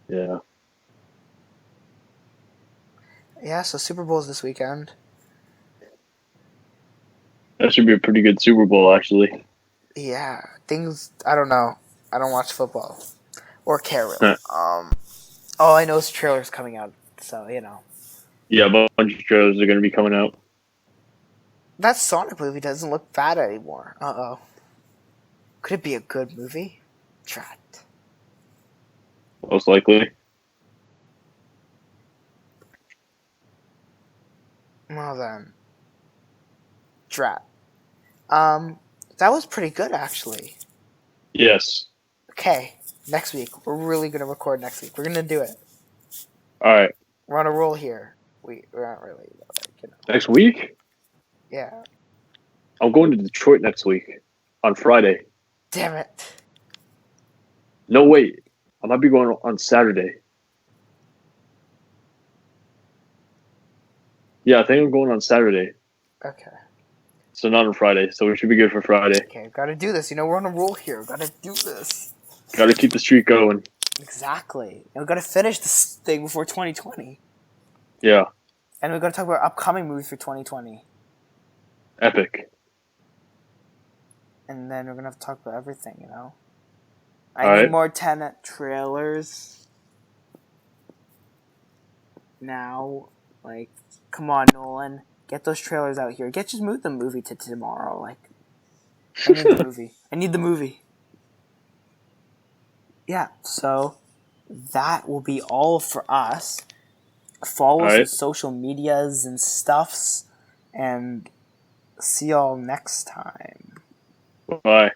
B: Yeah,
A: Yeah, so Super Bowl's this weekend.
B: that should be a pretty good Super Bowl, actually.
A: Yeah, things. I don't know. I don't watch football or care really.
B: Huh.
A: All I know is trailers coming out. So
B: Yeah, a bunch of trailers are gonna be coming out.
A: that Sonic movie doesn't look bad anymore. Uh-oh. Could it be a good movie? Drat.
B: Most likely.
A: Well then, drat. That was pretty good actually.
B: Yes.
A: Okay, next week we're really gonna record next week. We're gonna do it.
B: All right.
A: We're on a roll here. We're not really,
B: Next week,
A: Yeah.
B: I'm going to Detroit next week on Friday.
A: Damn it.
B: No, wait. I might be going on Saturday. Yeah, I think I'm going on Saturday.
A: Okay.
B: So not on Friday. So we should be good for Friday.
A: Okay, gotta do this. We're on a roll here. Gotta do this.
B: Got to keep the streak going.
A: Exactly. And we gotta finish this thing before 2020.
B: Yeah.
A: And we gotta talk about upcoming movies for 2020.
B: Epic.
A: And then we're gonna have to talk about everything, I
B: All
A: need
B: right.
A: more Tenet trailers. Now. Like, come on, Nolan. Get those trailers out here. Just move the movie to tomorrow. Like, I need the movie. I need the movie. Yeah, so that will be all for us. Follow us on
B: right.
A: social medias and stuffs. And see y'all next time.
B: Bye.